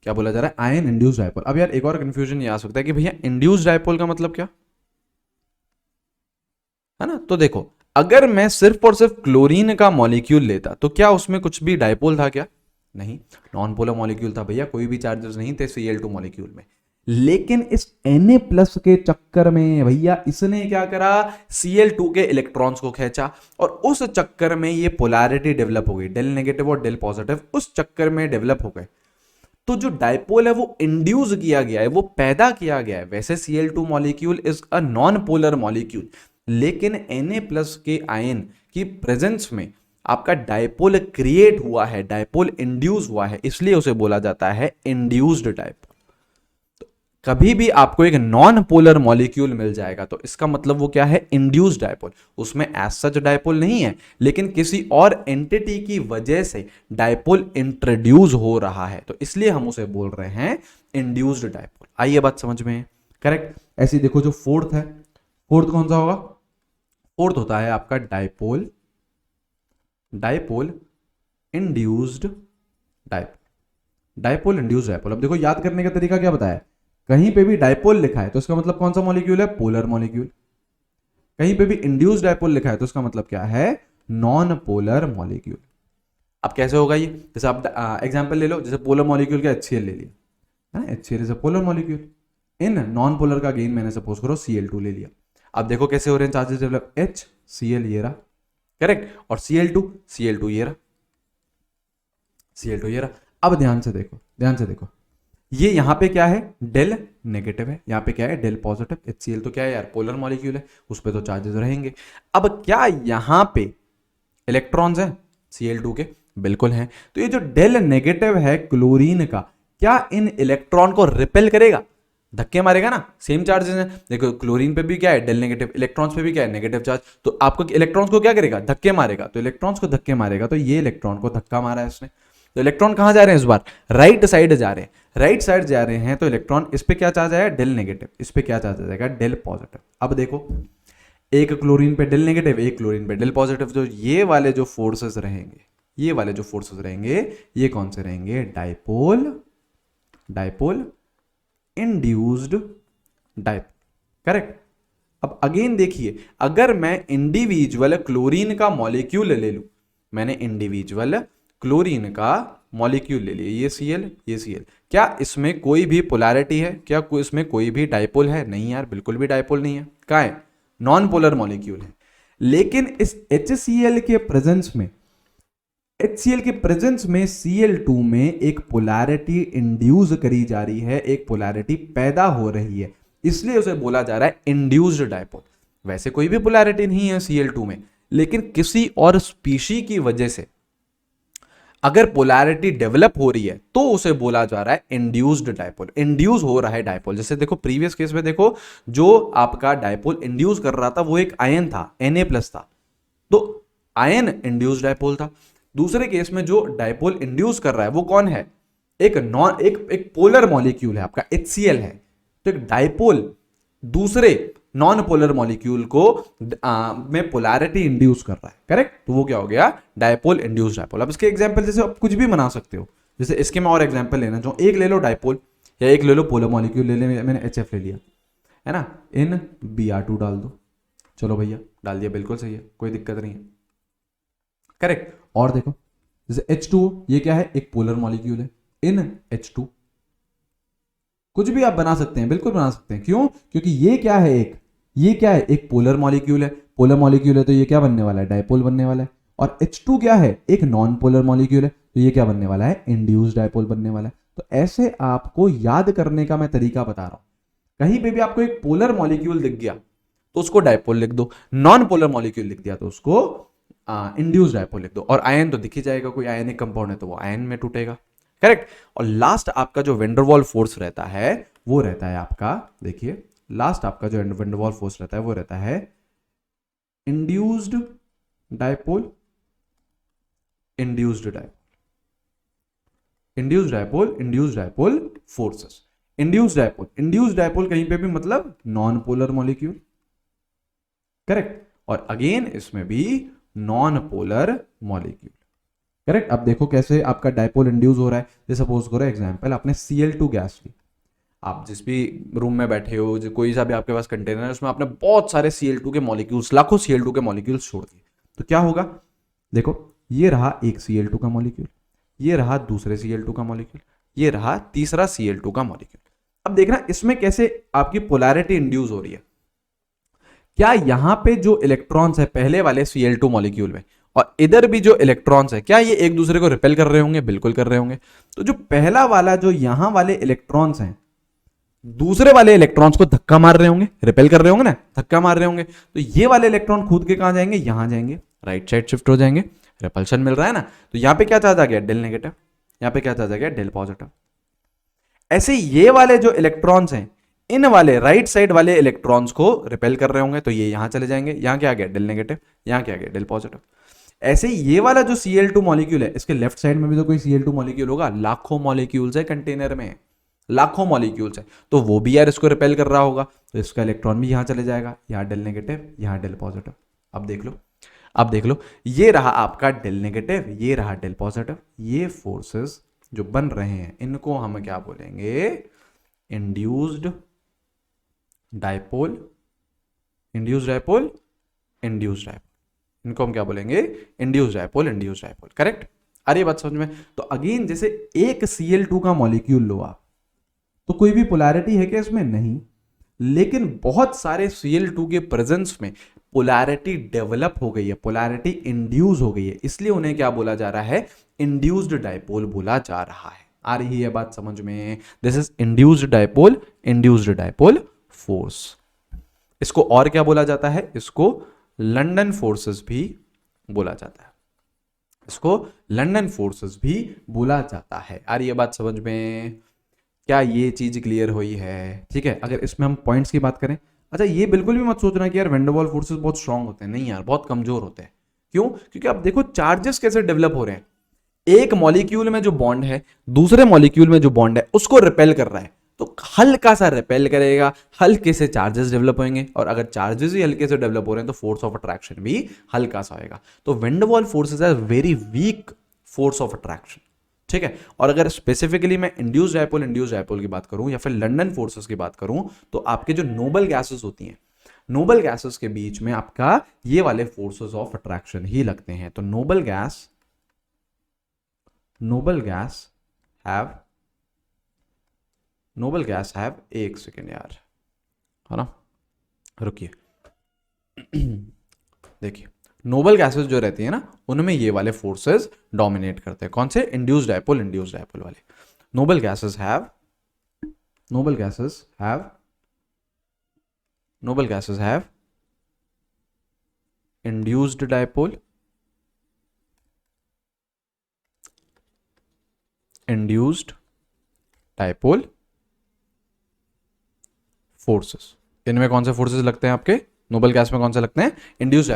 क्या बोला जा रहा है, आयन इंड्यूस्ड डायपोल। अब यार एक और कंफ्यूजन ये आ सकता है कि भैया इंड्यूस्ड डायपोल का मतलब क्या है ना। तो देखो, अगर मैं सिर्फ और सिर्फ क्लोरीन का मॉलिक्यूल लेता तो क्या उसमें कुछ भी डायपोल था क्या, नहीं, नॉन पोलर मॉलिक्यूल था भैया, कोई भी चार्जेस नहीं थे Cl2 मॉलिक्यूल में। लेकिन इस Na+ के चक्कर में भैया इसने क्या करा, Cl2 के इलेक्ट्रॉन्स को खींचा और उस चक्कर में ये पोलैरिटी डेवलप हो गई, डेल नेगेटिव और डेल पॉजिटिव उस चक्कर में डेवलप हो गए। तो जो डायपोल है वो इंड्यूस किया गया है, वो पैदा किया गया है। वैसे Cl2 molecule is a non polar molecule, लेकिन Na+ के आयन की प्रेजेंस में आपका डायपोल क्रिएट हुआ है, डायपोल इंड्यूस हुआ है, इसलिए उसे बोला जाता है इंड्यूस्ड डायपोल। कभी भी आपको एक नॉन पोलर मॉलिक्यूल मिल जाएगा तो इसका मतलब वो क्या है, इंड्यूस्ड डायपोल। उसमें एज सच डायपोल नहीं है, लेकिन किसी और एंटिटी की वजह से डायपोल इंट्रोड्यूस हो रहा है, तो इसलिए हम उसे बोल रहे हैं इंड्यूस्ड डायपोल। आइए बात समझ में, करेक्ट। ऐसे देखो जो फोर्थ है, फोर्थ कौन सा होगा, फोर्थ होता है आपका dipole, dipole induced dipole, dipole induced dipole. अब देखो याद करने का तरीका क्या बताया, कहीं पे भी डायपोल लिखा है तो इसका मतलब कौन सा मॉलिक्यूल है, पोलर मॉलिक्यूल। कहीं पे भी इंड्यूस्ड डायपोल लिखा है तो इसका मतलब क्या है, नॉन पोलर मॉलिक्यूल। अब कैसे होगा ये, जैसे आप एग्जांपल ले लो, जैसे पोलर मॉलिक्यूल का HCl ले लिया है ना, HCl is a polar molecule. In non polar का अगेन मैंने सपोज करो Cl2 ले लिया। अब देखो कैसे हो रहे हैं चार्जेस डेवलप, HCl ये रहा, करेक्ट, और Cl2 ये रहा, Cl2 ये रहा। अब ध्यान से देखो, ध्यान से देखो, ये यहां पे क्या है, डेल नेगेटिव है, यहां पे क्या है, डेल पॉजिटिव। HCl तो क्या है यार, पोलर मॉलिक्यूल है, उस पे तो चार्जेस रहेंगे। अब क्या यहां पे इलेक्ट्रॉन्स हैं Cl2 के, बिल्कुल हैं। तो ये जो डेल नेगेटिव है क्लोरीन का, क्या इन इलेक्ट्रॉन को रिपेल करेगा, धक्के मारेगा ना, सेम चार्जेस हैं। देखो क्लोरीन पे भी क्या है, डेल नेगेटिव, इलेक्ट्रॉन्स पे भी क्या है, नेगेटिव चार्ज, तो आपको इलेक्ट्रॉन्स को क्या करेगा, धक्के मारेगा। तो इलेक्ट्रॉन्स को धक्के मारेगा, तो ये इलेक्ट्रॉन को धक्का मारा है इसने, तो इलेक्ट्रॉन कहां जा रहे हैं इस बार, राइट साइड जा रहे हैं, राइट साइड जा रहे हैं। तो इलेक्ट्रॉन इस पे क्या चार्ज आया, डेल नेगेटिव, इस पे क्या चार्ज आ जाएगा, डेल पॉजिटिव। अब देखो एक क्लोरीन पे डेल नेगेटिव, एक क्लोरीन पे डेल पॉजिटिव, जो ये वाले जो फोर्सेस रहेंगे, ये वाले जो फोर्सेस रहेंगे, ये कौन से रहेंगे, dipole, dipole induced dipole, correct. अब अगेन देखिए, अगर मैं इंडिविजुअल क्लोरीन का मॉलिक्यूल ले लूं, मैंने इंडिविजुअल क्लोरीन का मॉलिक्यूल ले लिया, ये Cl, ये Cl, क्या इसमें कोई भी पोलैरिटी है, क्या इसमें कोई भी डायपोल है, नहीं यार, बिल्कुल भी डायपोल नहीं है, क्या है, नॉन पोलर मॉलिक्यूल है। लेकिन इस HCl के प्रेजेंस में, HCl के प्रेजेंस में Cl2 में एक पोलैरिटी इंड्यूस करी जा रही है, एक पोलैरिटी पैदा हो रही है, इसलिए उसे बोला जा रहा है इंड्यूस्ड डायपोल। वैसे कोई भी पोलैरिटी नहीं है Cl2 में, लेकिन किसी और स्पीशी की वजह से अगर पोलैरिटी डेवलप हो रही है तो उसे बोला जा रहा है इंड्यूस्ड डायपोल, इंड्यूस हो रहा है डायपोल। जैसे देखो प्रीवियस केस में देखो, जो आपका डायपोल इंड्यूस कर रहा था वो एक आयन था, Na+ था, तो आयन इंड्यूस्ड डायपोल था। दूसरे केस में जो डायपोल इंड्यूस कर रहा है वो कौन है, एक पोलर मॉलिक्यूल है, आपका HCl है। तो एक डायपोल दूसरे नॉन पोलर मॉलिक्यूल को में पोलैरिटी इंड्यूस कर रहा है, करेक्ट, तो वो क्या हो गया, डायपोल इंड्यूस डायपोल। अब इसके एग्जांपल जैसे आप कुछ भी बना सकते हो, जैसे इसके मैं और एग्जांपल लेना चाहूँ, एक ले लो डायपोल या एक ले लो पोलर मॉलिक्यूल, ले ले, मैंने HF ले लिया है ना, इन Br2 डाल दो, चलो भैया डाल दिया, बिल्कुल सही है, कोई दिक्कत नहीं है, करेक्ट। और देखो जैसे H2O, ये क्या है, एक पोलर मॉलिक्यूल है, इन H2, कुछ भी आप बना सकते हैं, बिल्कुल बना सकते हैं, क्यों, क्योंकि ये क्या है, ये क्या है, एक पोलर मॉलिक्यूल है, पोलर मॉलिक्यूल है तो ये क्या बनने वाला है, डायपोल बनने वाला है। और H2 क्या है, एक नॉन पोलर मॉलिक्यूल है, तो ये क्या बनने वाला है, इंड्यूस्ड डायपोल बनने वाला है। तो ऐसे आपको याद करने का मैं तरीका बता रहा हूं, कहीं पे भी आपको एक पोलर मॉलिक्यूल दिख गया तो उसको डायपोल लिख दो, नॉन पोलर मॉलिक्यूल दिख दिया तो उसको इंड्यूस्ड डायपोल लिख दो, और आयन तो दिख ही जाएगा, कोई आयनिक कंपाउंड है तो वो आयन में टूटेगा, करेक्ट। और लास्ट आपका जो वेंडरवॉल फोर्स रहता है वो रहता है आपका, देखिए लास्ट आपका जो वेंडरवॉल फोर्स रहता है वो रहता है induced dipole, induced dipole, induced dipole, induced dipole forces, induced dipole कहीं पे भी मतलब नॉन पोलर मॉलिक्यूल, करेक्ट। और अगेन इसमें भी नॉन पोलर मॉलिक्यूल, करेक्ट। अब देखो कैसे आपका डायपोल इंड्यूस हो रहा है। जैसे सपोज करो एग्जांपल आपने Cl2 गैस ली, आप जिस भी रूम में बैठे हो, जो कोई सा भी आपके पास कंटेनर है, उसमें आपने बहुत सारे Cl2 के मॉलिक्यूल्स, लाखों Cl2 के मॉलिक्यूल्स छोड़ दिए, तो क्या होगा? देखो ये रहा एक Cl2 का मॉलिक्यूल, ये रहा दूसरे Cl2 का मॉलिक्यूल, ये रहा तीसरा Cl2 का मॉलिक्यूल। अब देखना इसमें कैसे आपकी पोलैरिटी इंड्यूस हो रही है। क्या यहां पे जो इलेक्ट्रॉन्स है पहले वाले Cl2 मॉलिक्यूल में और इधर भी जो इलेक्ट्रॉन्स है, क्या ये एक दूसरे को रिपेल कर रहे होंगे? बिल्कुल कर रहे होंगे। तो जो पहला वाला जो यहां वाले इलेक्ट्रॉन्स हैं दूसरे वाले इलेक्ट्रॉन्स को धक्का मार रहे होंगे, रिपेल कर रहे होंगे ना, धक्का मार रहे होंगे, तो ये वाले इलेक्ट्रॉन कूद के कहां जाएंगे? यहां जाएंगे, राइट साइड शिफ्ट हो जाएंगे, रिपल्शन मिल रहा है ना। तो यहां पे क्या चार्ज आ गया? Del negative. यहां पे क्या चार्ज आ गया? Del positive. ऐसे ये वाले जो इलेक्ट्रॉन्स हैं, इन वाले राइट साइड वाले इलेक्ट्रॉन्स को रिपेल कर रहे होंगे, तो ये यहां चले जाएंगे, यहां क्या आ गया? डेल नेगेटिव, यहां क्या आ गया? Del positive. ऐसे ये वाला जो Cl2 मॉलिक्यूल है, इसके लेफ्ट साइड में भी तो कोई Cl2 मॉलिक्यूल होगा, लाखों मॉलिक्यूल्स है कंटेनर में, लाखों मॉलिक्यूल्स है, तो वो भी यार इसको रिपेल कर रहा होगा, तो इसका इलेक्ट्रॉन भी यहां चले जाएगा, यहां डेल नेगेटिव, यहां डेल पॉजिटिव। अब देख लो, अब देख लो, ये रहा आपका डेल नेगेटिव, ये रहा डेल पॉजिटिव। ये फोर्सेस जो बन रहे हैं इनको हम क्या बोलेंगे? Induced dipole, induced dipole, induced dipole. इनको हम क्या बोलेंगे? Induced dipole, induced dipole. Correct. आ रही है बात समझ में? तो अगेन जैसे एक Cl2 का मॉलिक्यूल लो आप, तो कोई भी पोलैरिटी है क्या इसमें? नहीं। लेकिन बहुत सारे Cl2 के प्रेजेंस में पोलैरिटी डेवलप हो गई है, पोलैरिटी इंड्यूस हो गई है, इसलिए उन्हें क्या बोला जा रहा है? इंड्यूस्ड डायपोल बोला जा रहा है। आ रही है बात समझ में? This is induced dipole, induced dipole force. इसको और क्या बोला जाता है? इसको लंदन फोर्सेस भी बोला जाता है, इसको लंदन फोर्सेस भी बोला जाता है। आ रही है बात समझ में? क्या ये चीज क्लियर हुई है? ठीक है। अगर इसमें हम पॉइंट्स की बात करें, अच्छा ये बिल्कुल भी मत सोचना कि यार वैंडरवाल फोर्सेस बहुत स्ट्रांग होते हैं, नहीं यार, बहुत कमजोर होते हैं। क्यों? क्योंकि आप देखो चार्जेस कैसे डेवलप हो रहे हैं। एक मॉलिक्यूल में जो बॉन्ड है दूसरे मॉलिक्यूल में जो बॉन्ड है उसको रिपेल कर रहा है, तो हल्का सा रिपेल करेगा, हल्के से चार्जेस डेवलप होंगे, और अगर चार्जेस ही हल्के से डेवलप हो रहे हैं तो फोर्स ऑफ अट्रैक्शन भी हल्का सा होएगा। तो van der Waals forces are very weak force of attraction. ठीक है। और अगर स्पेसिफिकली मैं इंड्यूस्ड डायपोल की बात करूं या फिर लंदन फोर्सेस की बात करूं, तो आपके जो नोबल गैसेस होती हैं, नोबल गैसेस के बीच में आपका ये वाले फोर्सेस ऑफ अट्रैक्शन ही लगते हैं। तो नोबल गैस हैव, एक सेकेंड यार, है ना, रुकिए। देखिए नोबल गैसेस जो रहती है ना, उनमें ये वाले फोर्सेस डोमिनेट करते हैं। कौन से? इंड्यूस्ड डायपोल वाले। Noble gases have induced dipole, forces. इनमें कौन से फोर्सेस लगते हैं आपके नोबल गैस में? कौन से लगते हैं? इंड्यूस्ड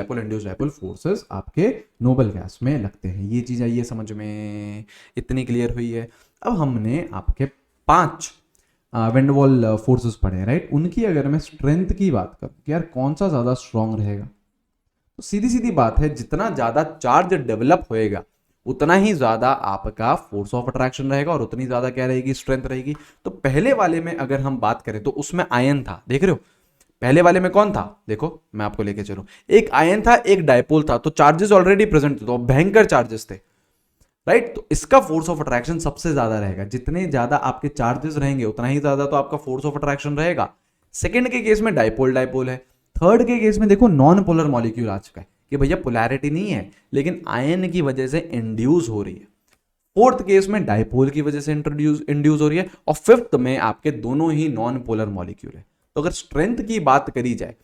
डायपोल फोर्सेस आपके नोबल गैस में लगते हैं। ये चीज आइए समझ में, इतनी क्लियर हुई है। अब हमने आपके 5 वैंडरवाल फोर्सेस पढ़े हैं, राइट। उनकी अगर मैं स्ट्रेंथ की बात करूं कि यार कौन सा ज्यादा स्ट्रांग रहेगा, तो सीधी सीधी बात है, जितना ज्यादा चार्ज डेवलप होएगा उतना ही ज्यादा आपका फोर्स ऑफ अट्रैक्शन रहेगा और उतनी ज्यादा क्या रहेगी? स्ट्रेंथ रहेगी। तो पहले वाले में अगर हम बात करें तो उसमें आयन था, देख रहे हो? पहले वाले में कौन था? देखो मैं आपको लेके चलूं, एक आयन था, एक डायपोल था, तो चार्जेस ऑलरेडी प्रेजेंट थे, तो भयंकर चार्जेस थे, राइट। तो इसका फोर्स ऑफ अट्रैक्शन सबसे ज्यादा रहेगा। जितने ज्यादा आपके चार्जेस रहेंगे उतना ही ज्यादा तो आपका फोर्स ऑफ अट्रैक्शन रहेगा। सेकंड के केस में डायपोल है। थर्ड के केस में देखो नॉन पोलर मॉलिक्यूल आ चुका है कि भैया पोलैरिटी नहीं है लेकिन आयन की वजह से इंड्यूस हो रही है। फोर्थ केस में डायपोल की वजह से इंड्यूस हो रही है, और फिफ्थ में आपके दोनों ही नॉन पोलर मॉलिक्यूल है। तो अगर स्ट्रेंथ की बात करी जाए,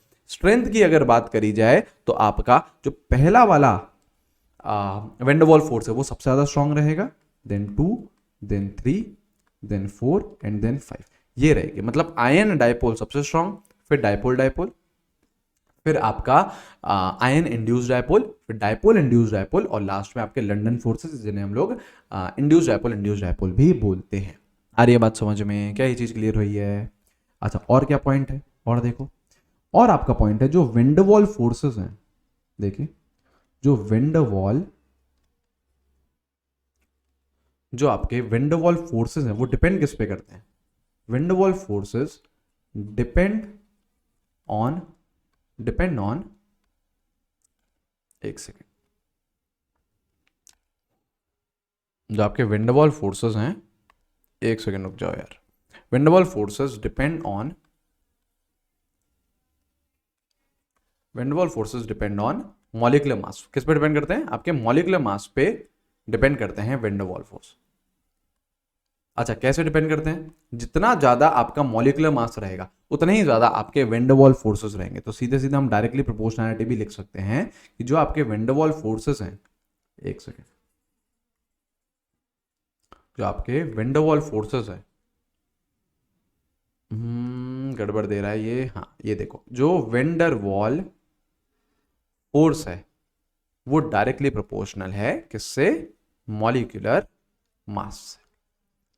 तो आपका जो पहला वाला वैंडरवाल फोर्स है वो सबसे ज्यादा स्ट्रांग रहेगा, then 2, then 3, then 4 and then 5, ये रहेगी। मतलब आयन डायपोल सबसे स्ट्रांग, फिर डायपोल, फिर आपका आयन इंड्यूस्ड डायपोल, फिर डायपोल इंड्यूस्ड डायपोल, और लास्ट में आपके लंदन फोर्सेस जिन्हें हम लोग इंड्यूस्ड डायपोल भी बोलते हैं। आ रही है बात समझ में? क्या ये चीज क्लियर हुई है? अच्छा और क्या पॉइंट है? और देखो, और आपका पॉइंट है जो वैंडरवाल फोर्सेस हैं, देखिए जो वैंडरवाल जो आपके वेंडरवॉल फोर्सेस हैं वो डिपेंड किस पे करते हैं? वेंडरवॉल फोर्सेस डिपेंड ऑन एक सेकेंड, जो आपके वेंडरवॉल फोर्सेस हैं, एक सेकेंड रुक जाओ यार, Van der Waals forces depend on molecular mass. किस पे डिपेंड करते हैं? आपके मॉलिक्यूलर मास पे डिपेंड करते हैं वेंडरवॉल फोर्स। अच्छा, कैसे डिपेंड करते हैं? जितना ज्यादा आपका मॉलिक्यूलर मास रहेगा उतने ही ज्यादा आपके वेंडरवॉल फोर्सेस रहेंगे। तो सीधे सीधे हम डायरेक्टली प्रोपोर्शनैलिटी भी लिख सकते हैं कि जो आपके वेंडरवॉल फोर्सेस हैं, एक सेकेंड, जो आपके वेंडरवॉल फोर्सेस है, गड़बड़ दे रहा है ये, हाँ ये देखो, जो वेंडरवॉल फोर्स है वो डायरेक्टली प्रोपोर्शनल है किससे? मॉलिक्यूलर मास से।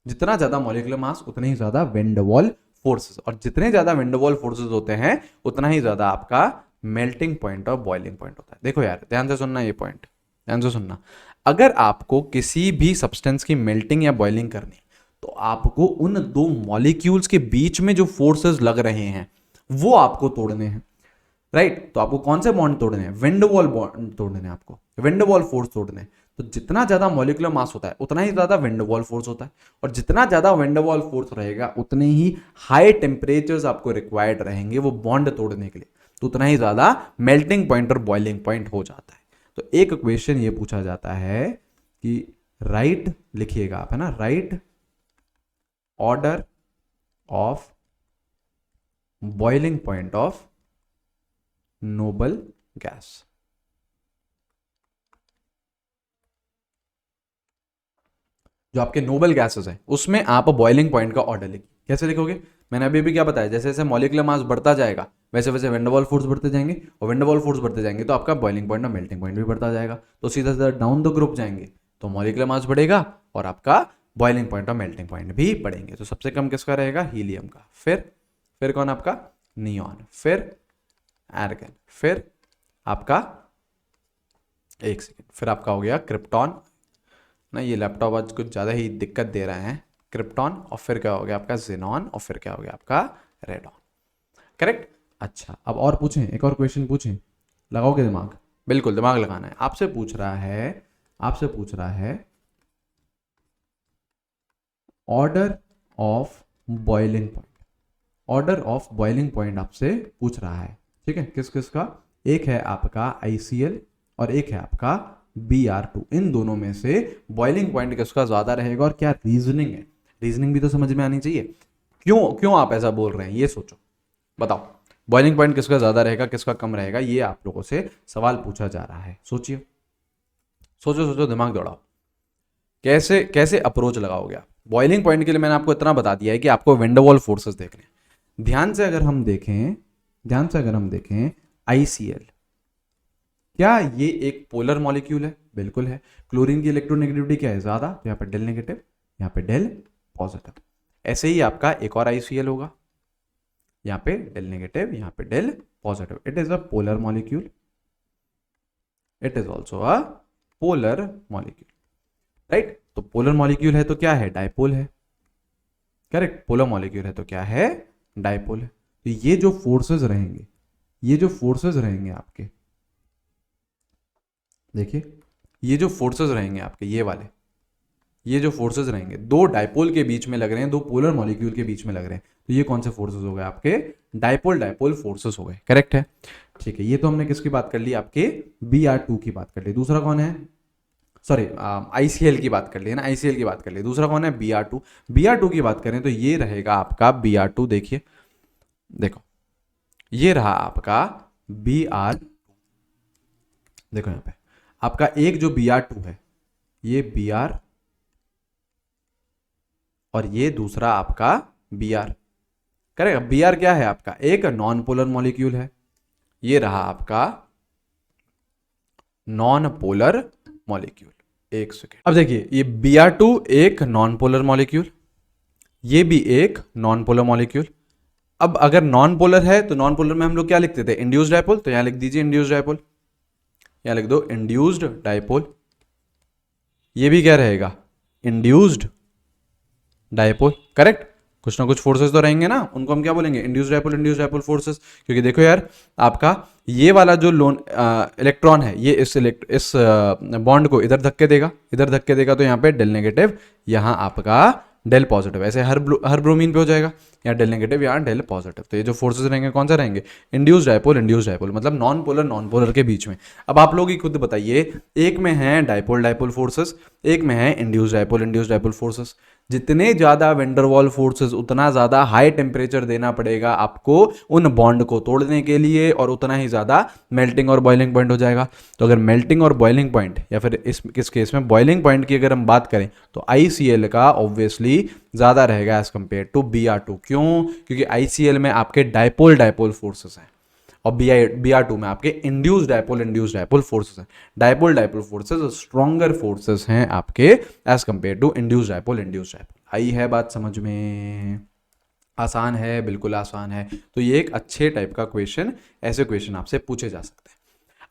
जितना ज्यादा मॉलिक्यूलर मास उतने ही ज्यादा वेंडरवॉल फोर्सेस, और जितने ज्यादा वेंडरवॉल फोर्सेस होते हैं उतना ही ज्यादा आपका मेल्टिंग पॉइंट और बॉइलिंग पॉइंट होता है। देखो यार ध्यान से सुनना, ये पॉइंट ध्यान से सुनना, अगर आपको किसी भी सब्सटेंस की मेल्टिंग या बॉइलिंग करनी तो आपको उन दो मॉलिक्यूल्स के बीच में जो फोर्सेस लग रहे हैं वो आपको तोड़ने हैं, राइट? तो आपको कौन से बॉन्ड तोड़ने हैं? वेंडरवॉल बॉन्ड तोड़ने हैं, आपको वेंडरवॉल फोर्स तोड़ने हैं। तो जितना ज्यादा मॉलिक्यूलर मास होता है उतना ही ज्यादा वेंडरवॉल फोर्स होता है, और जितना ज्यादा वेंडरवॉल फोर्स रहेगा उतने ही हाई टेम्परेचर्स आपको रिक्वायर्ड रहेंगे वो बॉन्ड तोड़ने के लिए, तो उतना ही ज्यादा मेल्टिंग पॉइंट और बॉइलिंग पॉइंट हो जाता है। तो एक क्वेश्चन ये पूछा जाता है कि राइट लिखिएगा आप, है ना, right order of boiling point of noble gas. जो आपके नोबल गैसेस है उसमें आप बॉइलिंग पॉइंट का ऑर्डर लिखिए। कैसे लिखोगे? मैंने अभी भी क्या बताया, जैसे जैसे मॉलिक्यूलर मास बढ़ता जाएगा वैसे वैसे वेंडरवॉल फोर्स बढ़ते जाएंगे, और वेंडरवॉल फोर्स बढ़ते जाएंगे तो आपका बॉइलिंग पॉइंट और मेल्टिंग पॉइंट भी बढ़ता जाएगा। तो सीधा सीधा डाउन द ग्रुप जाएंगे तो मॉलिक्यूलर मास बढ़ेगा और आपका बॉइलिंग पॉइंट और मेल्टिंग पॉइंट भी बढ़ेंगे। तो सबसे कम किसका रहेगा? हीलियम का। फिर कौन आपका? नियॉन, फिर आर्गन, फिर आपका, एक सेकेंड, फिर आपका हो गया क्रिप्टॉन ना, ये लैपटॉप आज कुछ ज़्यादा ही दिक्कत दे रहे हैं, क्रिप्टॉन, और फिर क्या हो गया आपका? जेनॉन, और फिर क्या हो गया आपका? रेडॉन। करेक्ट। अच्छा, अब और पूछें, एक और क्वेश्चन पूछें, लगाओगे दिमाग? बिल्कुल दिमाग लगाना है। आपसे पूछ रहा है order of boiling point, order of boiling point आपसे पूछ रहा है, ठीक है? किस किस का? एक है आपका ICL और एक है आपका Br2। इन दोनों में से बॉइलिंग पॉइंट किसका ज्यादा रहेगा और क्या रीजनिंग है? रीजनिंग भी तो समझ में आनी चाहिए। क्यों आप ऐसा बोल रहे हैं ये सोचो, बताओ। बॉइलिंग पॉइंट किसका ज्यादा रहेगा, किसका कम रहेगा, ये आप लोगों से सवाल पूछा जा रहा है। सोचिए, सोचो, दिमाग दौड़ाओ, कैसे कैसे अप्रोच लगाओगे आप? बॉइलिंग पॉइंट के लिए मैंने आपको इतना बता दिया है कि आपको वेंडरवॉल फोर्सेस देखने हैं। ध्यान से अगर हम देखें ICL, क्या ये एक पोलर मॉलिक्यूल है? बिल्कुल है। क्लोरीन की इलेक्ट्रोनेगेटिविटी क्या है? ज्यादा, तो यहाँ पे डेल नेगेटिव, यहाँ पे डेल पॉजिटिव। ऐसे ही आपका एक और ICL होगा, यहाँ पे डेल नेगेटिव, यहाँ पे del positive. It is a polar molecule, it is also a polar molecule, right? तो पोलर मॉलिक्यूल है तो क्या है? डायपोल है। करेक्ट, पोलर मॉलिक्यूल है तो क्या है? डायपोल है। तो ये जो फोर्सेस रहेंगे आपके, देखिए ये जो फोर्सेस रहेंगे आपके, ये जो फोर्सेस रहेंगे दो डायपोल के बीच में लग रहे हैं, दो पोलर मॉलिक्यूल के बीच में लग रहे हैं, तो ये कौन से फोर्सेस हो गए आपके? डायपोल फोर्सेस हो गए। करेक्ट है, ठीक है। ये तो हमने किसकी बात कर ली? आपके Br2 की बात कर ली। दूसरा कौन है? सॉरी, ICL की बात कर ली है ना, ICL की बात कर ली। दूसरा कौन है? Br2 की बात करें तो ये रहेगा आपका Br2। देखिए, देखो ये रहा आपका Br, देखो यहाँ पे आपका एक जो Br2 है, ये Br, और ये दूसरा आपका Br। करेक्ट। Br क्या है आपका? एक नॉन पोलर मॉलिक्यूल है। ये रहा आपका नॉन पोलर मॉलिक्यूल। एक सेकेंड, अब देखिए ये Br2 एक नॉन पोलर मॉलिक्यूल, ये भी एक नॉन पोलर मॉलिक्यूल। अब अगर नॉन पोलर है तो नॉन पोलर में हम लोग क्या लिखते थे? Induced dipole. तो यहां लिख दीजिए इंड्यूस्ड डायपोल, यहां लिख दो इंड्यूस्ड डायपोल। ये भी क्या रहेगा? Induced dipole, correct. कुछ ना कुछ फोर्सेस तो रहेंगे ना, उनको हम क्या बोलेंगे, इंड्यूस्ड डायपोल फोर्सेस। क्योंकि देखो यार, आपका ये वाला जो लोन इलेक्ट्रॉन है, ये इस बॉन्ड को इधर धक्के देगा, इधर धक्के देगा, तो यहाँ पे डेल नेगेटिव, यहाँ आपका डेल पॉजिटिव, ऐसे हर ब्रोमीन पे हो जाएगा, यहाँ डेल नेगेटिव, यहाँ डेल पॉजिटिव। तो ये जो फोर्सेस रहेंगे कौन सा रहेंगे, इंड्यूस्ड डायपोल, मतलब नॉन पोलर के बीच में। अब आप लोग ही खुद बताइए, एक में है डायपोल फोर्सेस, एक में है इंड्यूस्ड डायपोल फोर्सेस। जितने ज्यादा वेंडरवॉल फोर्सेस, उतना ज्यादा हाई टेम्परेचर देना पड़ेगा आपको उन बॉन्ड को तोड़ने के लिए, और उतना ही ज्यादा मेल्टिंग और बॉइलिंग पॉइंट हो जाएगा। तो अगर मेल्टिंग और बॉइलिंग पॉइंट, या फिर इस केस में बॉइलिंग पॉइंट की अगर हम बात करें, तो ICL का ऑब्वियसली ज्यादा रहेगा एज कंपेयर टू Br2। क्यों? क्योंकि ICL में आपके डायपोल फोर्सेस हैं, और Br2 में आपके इंड्यूस्ड डायपोल फोर्सेस हैं। डायपोल फोर्सेस स्ट्रॉन्गर फोर्सेस हैं आपके as compare to induced dipole. आई है बात समझ में? आसान है, बिल्कुल आसान है। तो ये एक अच्छे टाइप का क्वेश्चन, ऐसे क्वेश्चन आपसे पूछे जा सकते हैं।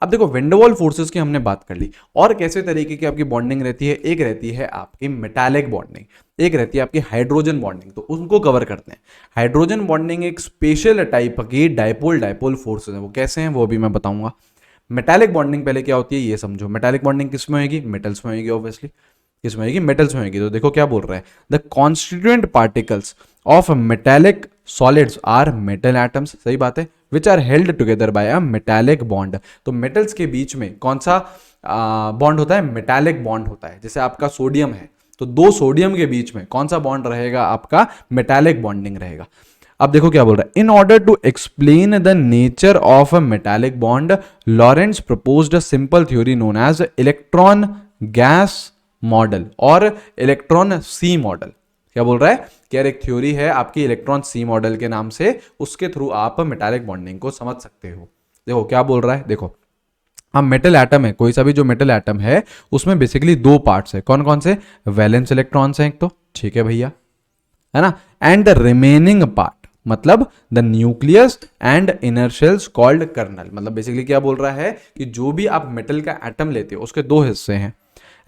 अब देखो, वेंडरवॉल फोर्सेस की हमने बात कर ली, और कैसे तरीके की आपकी बॉन्डिंग रहती है। एक रहती है आपकी मेटालिक बॉन्डिंग, एक रहती है आपकी हाइड्रोजन बॉन्डिंग, तो उनको कवर करते हैं। हाइड्रोजन बॉन्डिंग एक स्पेशल टाइप की डायपोल फोर्सेस है, वो कैसे हैं वो भी मैं बताऊंगा। मेटालिक बॉन्डिंग पहले क्या होती है ये समझो। मेटालिक बॉन्डिंग किस में होगी, मेटल्स में होगी ऑब्वियसली। किस में होगी, मेटल्स में होगी। तो देखो क्या बोल रहा है, the constituent particles of metallic solids are metal atoms, सही बात है, which are held together by a metallic bond. तो मेटल्स के बीच में कौन सा बॉन्ड होता है, मेटालिक बॉन्ड होता है। जैसे आपका सोडियम है, तो दो सोडियम के बीच में कौन सा बॉन्ड रहेगा, आपका मेटालिक बॉन्डिंग रहेगा। अब देखो क्या बोल रहा है, in order to explain the nature of a metallic bond, Lorentz proposed a simple theory known as electron gas model और इलेक्ट्रॉन सी मॉडल। क्या बोल रहा है कि यार एक थ्योरी है आपकी इलेक्ट्रॉन सी मॉडल के नाम से, उसके थ्रू आप मेटालिक बॉन्डिंग को समझ सकते हो। देखो क्या बोल रहा है, देखो अब मेटल एटम है, कोई सा भी जो मेटल एटम है उसमें बेसिकली दो पार्ट्स है। कौन कौन से, वैलेंस इलेक्ट्रॉन्स हैं एक तो, ठीक है भैया, है ना, एंड द रिमेनिंग पार्ट मतलब the nucleus and inner shells called kernel. मतलब बेसिकली क्या बोल रहा है कि जो भी आप मेटल का एटम लेते हो उसके दो हिस्से हैं,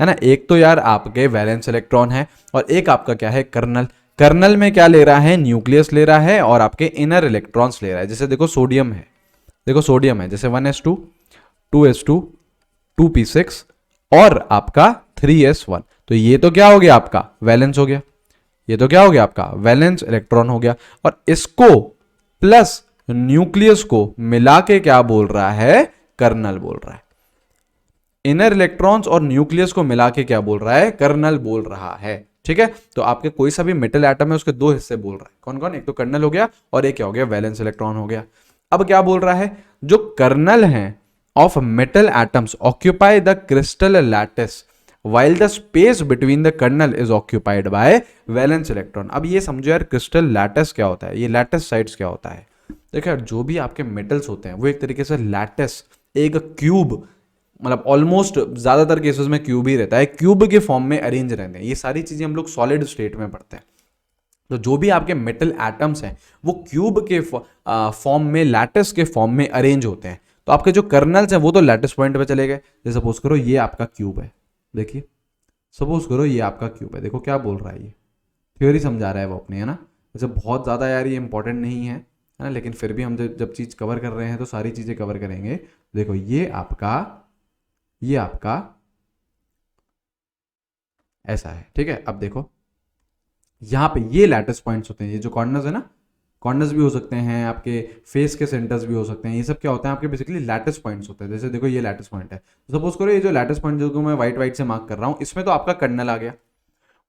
है ना। एक तो यार आपके वैलेंस इलेक्ट्रॉन है, और एक आपका क्या है, कर्नल। कर्नल में क्या ले रहा है, न्यूक्लियस ले रहा है, और आपके इनर इलेक्ट्रॉन्स ले रहा है। जैसे देखो सोडियम है, देखो सोडियम है, जैसे 1s2 2s2 2p6 और आपका 3s1। तो ये तो क्या हो गया आपका वैलेंस हो गया, ये तो क्या हो गया आपका वैलेंस इलेक्ट्रॉन हो गया। और इसको प्लस न्यूक्लियस को मिला के क्या बोल रहा है, कर्नल बोल रहा है। इनर इलेक्ट्रॉन्स और न्यूक्लियस को मिला के क्या बोल रहा है, कर्नल बोल रहा है। ठीक है, तो आपके कोई सा भी मेटल एटम है उसके दो हिस्से बोल रहा है, कौन कौन, एक तो कर्नल हो गया और एक क्या हो गया, वैलेंस इलेक्ट्रॉन हो गया। अब क्या बोल रहा है, जो कर्नल है of metal atoms occupy the crystal lattice while the space between the kernel is occupied by valence electron। अब ये समझो यार, क्रिस्टल लैटिस क्या होता है, ये लैटिस साइड्स क्या होता है। देखो यार, जो भी आपके मेटल्स होते हैं वो एक तरीके से लैटिस, एक क्यूब, मतलब ऑलमोस्ट ज्यादातर केसेस में क्यूब ही रहता है, क्यूब के फॉर्म में अरेंज रहते हैं। ये सारी चीजें हम लोग सॉलिड स्टेट में पढ़ते हैं। तो जो भी आपके मेटल एटम्स हैं वो क्यूब के फॉर्म में, लैटिस के फॉर्म में अरेंज होते हैं। तो आपके जो कर्नल्स हैं वो तो लैटिस पॉइंट पे चले गए। जैसे सपोज करो ये आपका क्यूब है, देखिए सपोज करो ये आपका क्यूब है, देखो क्या बोल रहा है, ये थ्योरी समझा रहा है वो अपनी, है ना। वैसे बहुत ज़्यादा यार ये इंपॉर्टेंट नहीं है ना, लेकिन फिर भी हम जब चीज़ कवर कर रहे हैं तो सारी चीज़ें कवर करेंगे। देखो ये आपका ऐसा है, ठीक है। अब देखो यहाँ पे ये लैटिस पॉइंट्स होते हैं, ये जो कॉर्नर्स है ना, कॉर्नर्स भी हो सकते हैं, आपके फेस के सेंटर्स भी हो सकते हैं, ये सब क्या होते हैं आपके बेसिकली लैटिस पॉइंट्स होते हैं। जैसे देखो ये लैटिस पॉइंट है, सपोज करो ये जो लैटिस पॉइंट जो मैं व्हाइट से मार्क कर रहा हूं, इसमें तो आपका कर्नल आ गया,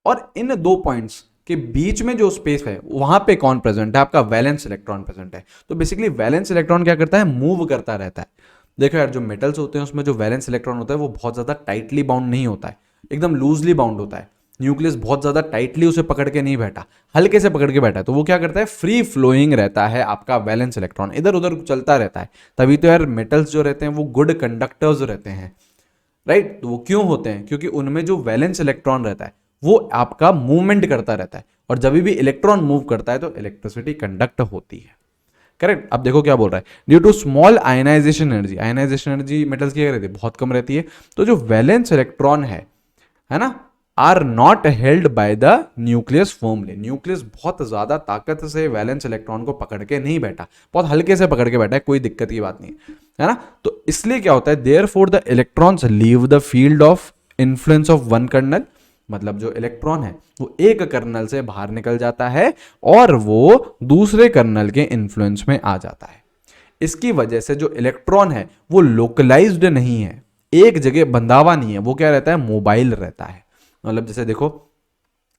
और इन दो पॉइंट्स के बीच में जो स्पेस है वहां पे कौन प्रेजेंट है, आपका वैलेंस इलेक्ट्रॉन प्रेजेंट है। तो बेसिकली वैलेंस इलेक्ट्रॉन क्या करता है, मूव करता रहता है। देखो यार, जो मेटल्स होते हैं उसमें जो वैलेंस इलेक्ट्रॉन होता है वो बहुत ज्यादा टाइटली बाउंड नहीं होता है, एकदम लूजली बाउंड होता है। न्यूक्लियस बहुत ज्यादा टाइटली उसे पकड़ के नहीं बैठा, हल्के से पकड़ के बैठा है। तो वो क्या करता है, फ्री फ्लोइंग रहता है आपका वैलेंस इलेक्ट्रॉन, इधर उधर चलता रहता है। तभी तो यार मेटल्स जो रहते हैं वो गुड कंडक्टर्स रहते हैं, राइट। तो वो क्यों होते हैं, क्योंकि उनमें जो वैलेंस इलेक्ट्रॉन रहता है वो आपका मूवमेंट करता रहता है, और जब भी इलेक्ट्रॉन मूव करता है तो इलेक्ट्रिसिटी कंडक्ट होती है, करेक्ट। अब देखो क्या बोल रहा है, due to small ionization energy metals की क्या रहती है, बहुत कम रहती है। तो जो वैलेंस इलेक्ट्रॉन है ना, are not held by the nucleus firmly. Nucleus बहुत ज्यादा ताकत से वैलेंस इलेक्ट्रॉन को पकड़ के नहीं बैठा, बहुत हल्के से पकड़ के बैठा है, कोई दिक्कत की बात नहीं है ना। तो इसलिए क्या होता है, therefore the electrons leave the field of influence of one kernel, मतलब जो इलेक्ट्रॉन है वो एक कर्नल से बाहर निकल जाता है और वो दूसरे कर्नल के इन्फ्लुएंस में आ जाता है। इसकी वजह से जो इलेक्ट्रॉन है वो लोकलाइज्ड नहीं है, एक जगह बंधा हुआ नहीं है, वो क्या रहता है, मोबाइल रहता है। मतलब जैसे देखो,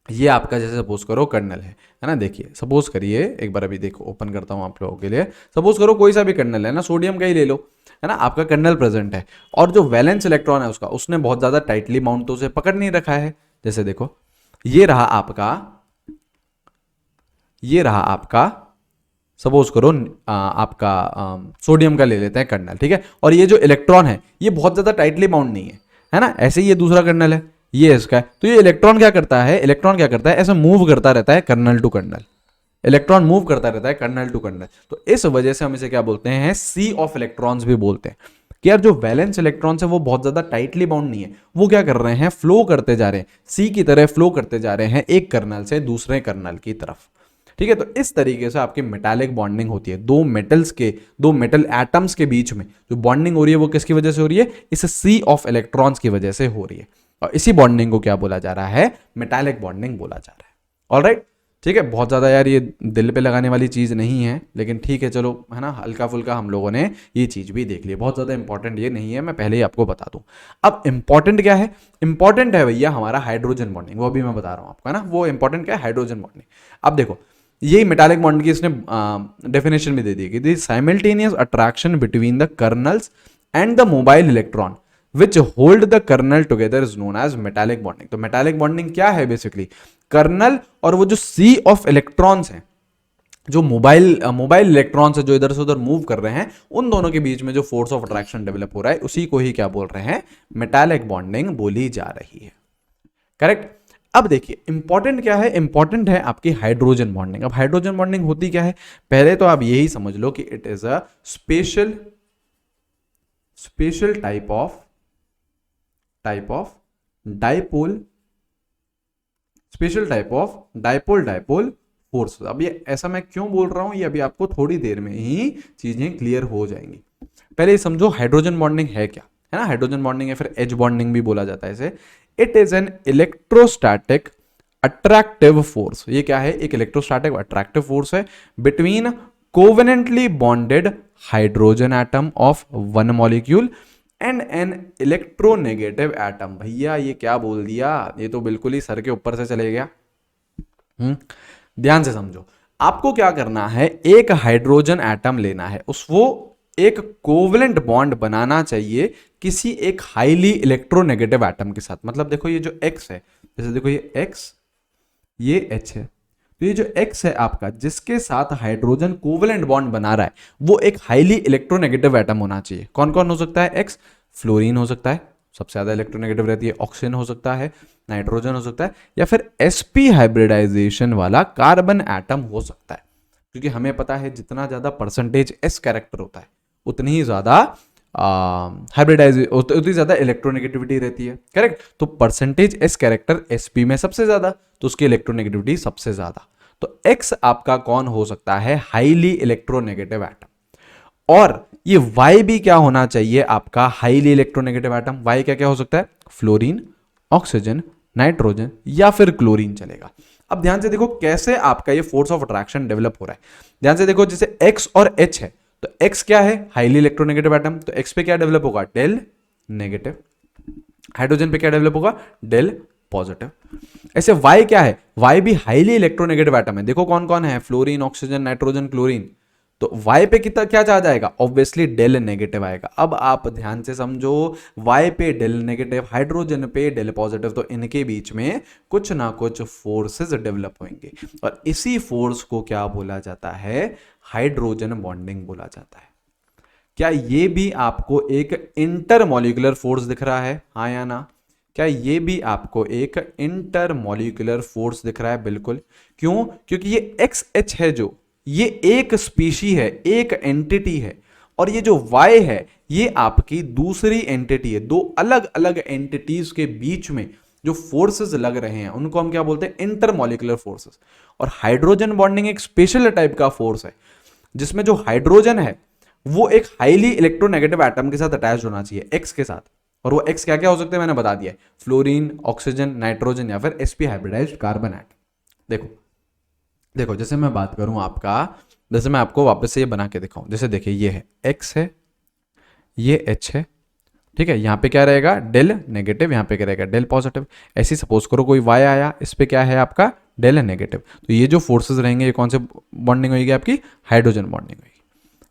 ये आपका जैसे सपोज करो कर्नल है ना, देखिए सपोज करिए, एक बार अभी देखो ओपन करता हूं आप लोगों के लिए। सपोज करो कोई सा भी कर्नल है ना, सोडियम का ही ले लो, है ना, आपका कर्नल प्रेजेंट है और जो वैलेंस इलेक्ट्रॉन है उसका, उसने बहुत ज्यादा टाइटली माउंट तो उसे पकड़ नहीं रखा है। जैसे देखो ये रहा आपका सपोज करो आपका सोडियम का ले लेते हैं कर्नल, ठीक है, और ये जो इलेक्ट्रॉन है ये बहुत ज्यादा टाइटली बाउंड नहीं है ना। ऐसे ही ये दूसरा कर्नल है, ये इसका है, तो ये इलेक्ट्रॉन क्या करता है, ऐसे मूव करता रहता है kernel to kernel, electron move करता रहता है कर्नल टू कर्नल। तो इस वजह से हम इसे क्या बोलते हैं, सी ऑफ इलेक्ट्रॉन्स भी बोलते हैं कि यार जो वैलेंस इलेक्ट्रॉन्स है वो बहुत ज्यादा टाइटली बाउंड नहीं है, वो क्या कर रहे हैं, फ्लो करते जा रहे हैं, सी की तरह फ्लो करते जा रहे हैं एक कर्नल से दूसरे कर्नल की तरफ, ठीक है। तो इस तरीके से आपकी मेटालिक बॉन्डिंग होती है, दो मेटल एटम्स के बीच में जो बॉन्डिंग हो रही है वो किसकी वजह से हो रही है, इस सी ऑफ इलेक्ट्रॉन्स की वजह से हो रही है, और इसी बॉन्डिंग को क्या बोला जा रहा है, मेटालिक बॉन्डिंग बोला जा रहा है। ऑलराइट, ठीक है, बहुत ज्यादा यार ये दिल पे लगाने वाली चीज नहीं है, लेकिन ठीक है चलो, है ना, हल्का फुल्का हम लोगों ने ये चीज भी देख ली, बहुत ज्यादा इंपॉर्टेंट ये नहीं है, मैं पहले ही आपको बता दूं। अब इंपॉर्टेंट क्या है, इंपॉर्टेंट है भैया हमारा हाइड्रोजन बॉन्डिंग, वो भी मैं बता रहा हूं आपको, है ना, वो इंपॉर्टेंट क्या है, हाइड्रोजन बॉन्डिंग। अब देखो यही मेटालिक बॉन्ड की इसने डेफिनेशन भी दे दी कि simultaneous attraction between the kernels and the mobile electron which hold the kernel together is known as metallic bonding. तो मेटालिक बॉन्डिंग क्या है, बेसिकली कर्नल और वो जो सी ऑफ इलेक्ट्रॉन्स हैं, जो मोबाइल इलेक्ट्रॉन्स है जो इधर से उधर मूव कर रहे हैं, उन दोनों के बीच में जो फोर्स ऑफ अट्रैक्शन डेवलप हो रहा है उसी को ही क्या बोल रहे हैं, मेटालिक बॉन्डिंग बोली जा रही है। करेक्ट। अब देखिए इंपॉर्टेंट क्या है, इंपॉर्टेंट है आपकी हाइड्रोजन बॉन्डिंग। अब हाइड्रोजन बॉन्डिंग होती क्या है, पहले तो आप यही समझ लो कि it is a special type of dipole, special type of dipole force. अब ये ऐसा मैं क्यों बोल रहा हूं, ये अभी आपको थोड़ी देर में ही चीजें क्लियर हो जाएंगी। पहले समझो हाइड्रोजन बॉन्डिंग है क्या, है ना, हाइड्रोजन बॉन्डिंग है, फिर एच बॉन्डिंग भी बोला जाता है इसे। It is an electrostatic attractive force. ये क्या है, एक इलेक्ट्रोस्टैटिक अट्रैक्टिव फोर्स है between covalently bonded hydrogen atom of one molecule and an electronegative atom. भैया ये क्या बोल दिया, ये तो बिल्कुल ही सर के ऊपर से चले गया। ध्यान से समझो, आपको क्या करना है, एक हाइड्रोजन एटम लेना है, उसको एक कोवेलेंट बॉन्ड बनाना चाहिए किसी एक हाईली इलेक्ट्रोनेगेटिव एटम के साथ। मतलब देखो ये जो X है, जैसे देखो ये X, ये H है, तो ये जो X है आपका, जिसके साथ हाइड्रोजन कोवेलेंट बॉन्ड बना रहा है, वो एक हाईली इलेक्ट्रोनेगेटिव एटम होना चाहिए। कौन कौन हो सकता है, X, फ्लोरीन हो सकता है, सबसे ज्यादा इलेक्ट्रोनेगेटिव रहती है, ऑक्सीजन हो सकता है, नाइट्रोजन हो सकता है, या फिर sp हाइब्रिडाइजेशन वाला कार्बन एटम हो सकता है। क्योंकि हमें पता है जितना ज्यादा परसेंटेज s कैरेक्टर होता है उतनी ही ज्यादा उतनी ज्यादा इलेक्ट्रोनेगेटिविटी रहती है। करेक्ट। तो परसेंटेज s कैरेक्टर sp में सबसे ज्यादा, तो उसकी इलेक्ट्रोनेगेटिविटी सबसे ज्यादा। तो x आपका कौन हो सकता है, हाईली इलेक्ट्रोनेगेटिव एटम। और ये y भी क्या होना चाहिए आपका, हाईली इलेक्ट्रोनेगेटिव एटम। y क्या क्या हो सकता है, फ्लोरीन, ऑक्सीजन, नाइट्रोजन या फिर क्लोरीन चलेगा। अब ध्यान से देखो कैसे आपका ये फोर्स ऑफ अट्रैक्शन डेवलप हो रहा है। ध्यान से देखो, जैसे x और h है, तो x क्या है, हाईली इलेक्ट्रोनेगेटिव एटम, तो x पे क्या डेवलप होगा, डेल नेगेटिव। हाइड्रोजन पे क्या डेवलप होगा, डेल पॉजिटिव। ऐसे y क्या है, y भी हाईली इलेक्ट्रोनेगेटिव एटम है। देखो कौन कौन है, फ्लोरीन, ऑक्सीजन, नाइट्रोजन, क्लोरीन। तो y पे कितना क्या चार्ज आएगा, ऑब्वियसली डेल नेगेटिव आएगा। अब आप ध्यान से समझो, y पे डेल नेगेटिव, हाइड्रोजन पे डेल पॉजिटिव, तो इनके बीच में कुछ ना कुछ फोर्सेस डेवलप होंगे, और इसी फोर्स को क्या बोला जाता है, हाइड्रोजन बॉन्डिंग बोला जाता है। क्या ये भी आपको एक इंटरमॉलिक्यूलर फोर्स दिख रहा है, हाँ या ना? क्या ये भी आपको एक इंटरमॉलिक्यूलर फोर्स दिख रहा है? बिल्कुल। क्यों? क्योंकि ये XH है, जो ये एक स्पीशी है, एक एंटिटी है, और ये जो Y है ये आपकी दूसरी एंटिटी है। दो अलग अलग एंटिटीज के बीच में जो फोर्सेस लग रहे हैं उनको हम क्या बोलते हैं, इंटरमॉलिक्यूलर फोर्सेस। और हाइड्रोजन बॉन्डिंग एक स्पेशल टाइप का फोर्स है जिसमें जो हाइड्रोजन है वो एक हाईली इलेक्ट्रोनेगेटिव एटम के साथ अटैच होना चाहिए, एक्स के साथ। और वो एक्स क्या क्या हो सकते हैं मैंने बता दिया, फ्लोरीन, ऑक्सीजन, नाइट्रोजन या फिर sp हाइब्रिडाइज्ड कार्बन एटम। देखो देखो जैसे मैं बात करूं आपका, जैसे मैं आपको वापस से ये बना के दिखाऊं, जैसे देखिए ये है x है, ये h है, ठीक है। यहाँ पे क्या रहेगा, डेल नेगेटिव, यहाँ पे क्या रहेगा, डेल पॉजिटिव। ऐसे सपोज करो कोई y आया, इस पे क्या है आपका डेल नेगेटिव, तो ये जो फोर्सेस रहेंगे ये कौन से बॉन्डिंग होगी आपकी, हाइड्रोजन बॉन्डिंग होगी,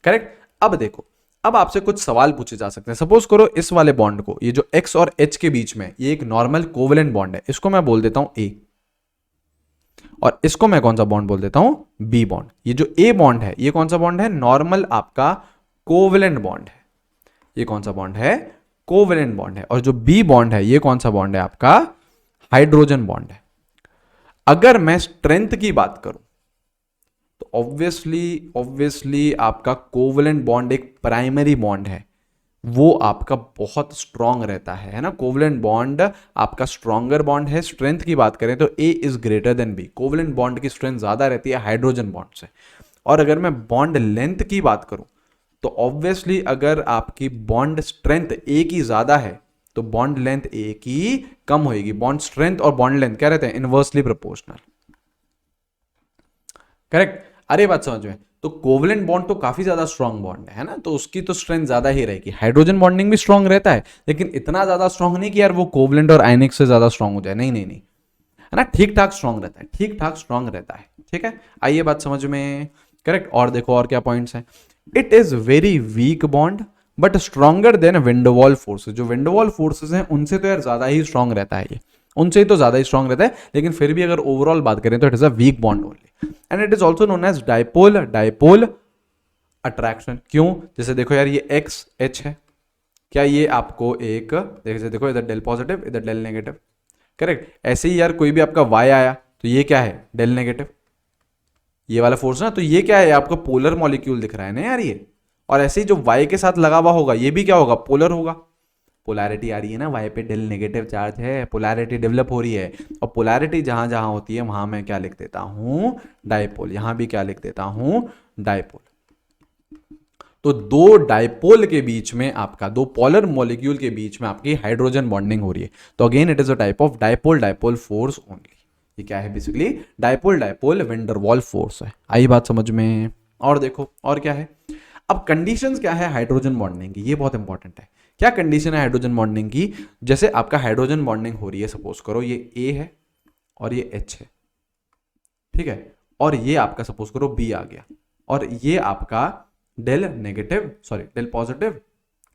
करेक्ट। अब देखो, अब आपसे कुछ सवाल पूछे जा सकते हैं। सपोज करो इस वाले बॉन्ड को, ये जो x और h के बीच में ये एक नॉर्मल कोवेलेंट बॉन्ड है, इसको मैं बोल देता हूं A, और इसको मैं कौन सा बॉन्ड बोल देता हूं, B बॉन्ड। ये जो A बॉन्ड है ये कौन सा बॉन्ड है, नॉर्मल आपका कोवेलेंट बॉन्ड है। ये कौन सा बॉन्ड है, कोवेलेंट बॉन्ड है। और जो B बॉन्ड है ये कौन सा बॉन्ड है आपका, हाइड्रोजन बॉन्ड है। अगर मैं स्ट्रेंथ की बात करूं तो ऑब्वियसली आपका कोवेलेंट बॉन्ड एक प्राइमरी बॉन्ड है, वो आपका बहुत स्ट्रांग रहता है ना। कोवेलेंट बॉन्ड आपका स्ट्रॉन्गर बॉन्ड है। स्ट्रेंथ की बात करें तो A is greater than B, covalent bond की स्ट्रेंथ ज्यादा रहती है हाइड्रोजन बॉन्ड से। और अगर मैं बॉन्ड लेंथ की बात करूं तो ऑब्वियसली अगर आपकी बॉन्ड स्ट्रेंथ A की ज्यादा है तो बॉन्ड लेंथ A की कम होगी। बॉन्ड स्ट्रेंथ और बॉन्ड लेंथ क्या रहते हैं, इनवर्सली प्रोपोर्शनल, करेक्ट। अरे बात समझ में। तो कोवेलेंट बॉन्ड तो काफी ज्यादा स्ट्रांग बॉन्ड है ना, तो उसकी तो स्ट्रेंथ ज्यादा ही रहेगी। हाइड्रोजन बॉन्डिंग भी स्ट्रांग रहता है लेकिन इतना ज्यादा स्ट्रांग नहीं कि यार वो कोवेलेंट और आयनिक से ज्यादा स्ट्रांग हो जाए, नहीं नहीं नहीं, है ना, ठीक ठाक स्ट्रांग रहता है, ठीक ठाक स्ट्रांग रहता है, ठीक है। आइए बात समझ में, करेक्ट। और देखो और क्या पॉइंट्स हैं, it is very weak bond but stronger than van der Waals forces. जो विंडोवॉल फोर्सेस हैं उनसे तो यार ज्यादा ही स्ट्रांग रहता है ये, उनसे ही तो ज्यादा ही स्ट्रांग रहता है, लेकिन फिर भी अगर ओवरऑल बात करें तो it is a weak bond only. And it is also known as dipole, dipole attraction. क्यों, जैसे देखो यार ये एक्स एच है, क्या ये आपको एक, जैसे देखो इधर डेल पॉजिटिव इधर डेल नेगेटिव, करेक्ट। ऐसे ही यार कोई भी आपका वाई आया तो ये क्या है, डेल नेगेटिव, ये वाला फोर्स ना, तो ये क्या है आपको पोलर मॉलिक्यूल दिख रहा है ना यार ये। और ऐसे ही जो वाई के साथ लगा हुआ होगा ये भी क्या होगा, पोलर होगा। पोलैरिटी आ रही है ना, वाई पे डेल नेगेटिव चार्ज है, पोलैरिटी डेवलप हो रही है। और पोलैरिटी जहां जहां होती है वहां मैं क्या लिख देता हूं, डाइपोल। यहां भी क्या लिख देता हूं, डाइपोल। तो दो डाइपोल के बीच में आपका, दो पोलर मॉलिक्यूल के बीच में आपकी हाइड्रोजन बॉन्डिंग हो रही है। तो again it is a type of dipole, dipole force only. ये क्या है basically, dipole, dipole Van der Waals force है। आई बात समझ में। और देखो और क्या है, अब कंडीशंस क्या है हाइड्रोजन बॉन्डिंग की, ये बहुत इंपॉर्टेंट है। क्या कंडीशन है हाइड्रोजन बॉन्डिंग की, जैसे आपका हाइड्रोजन बॉन्डिंग हो रही है, सपोज करो ये A है और ये H है, ठीक है। और ये आपका सपोज करो B आ गया, और ये आपका del negative, sorry del positive,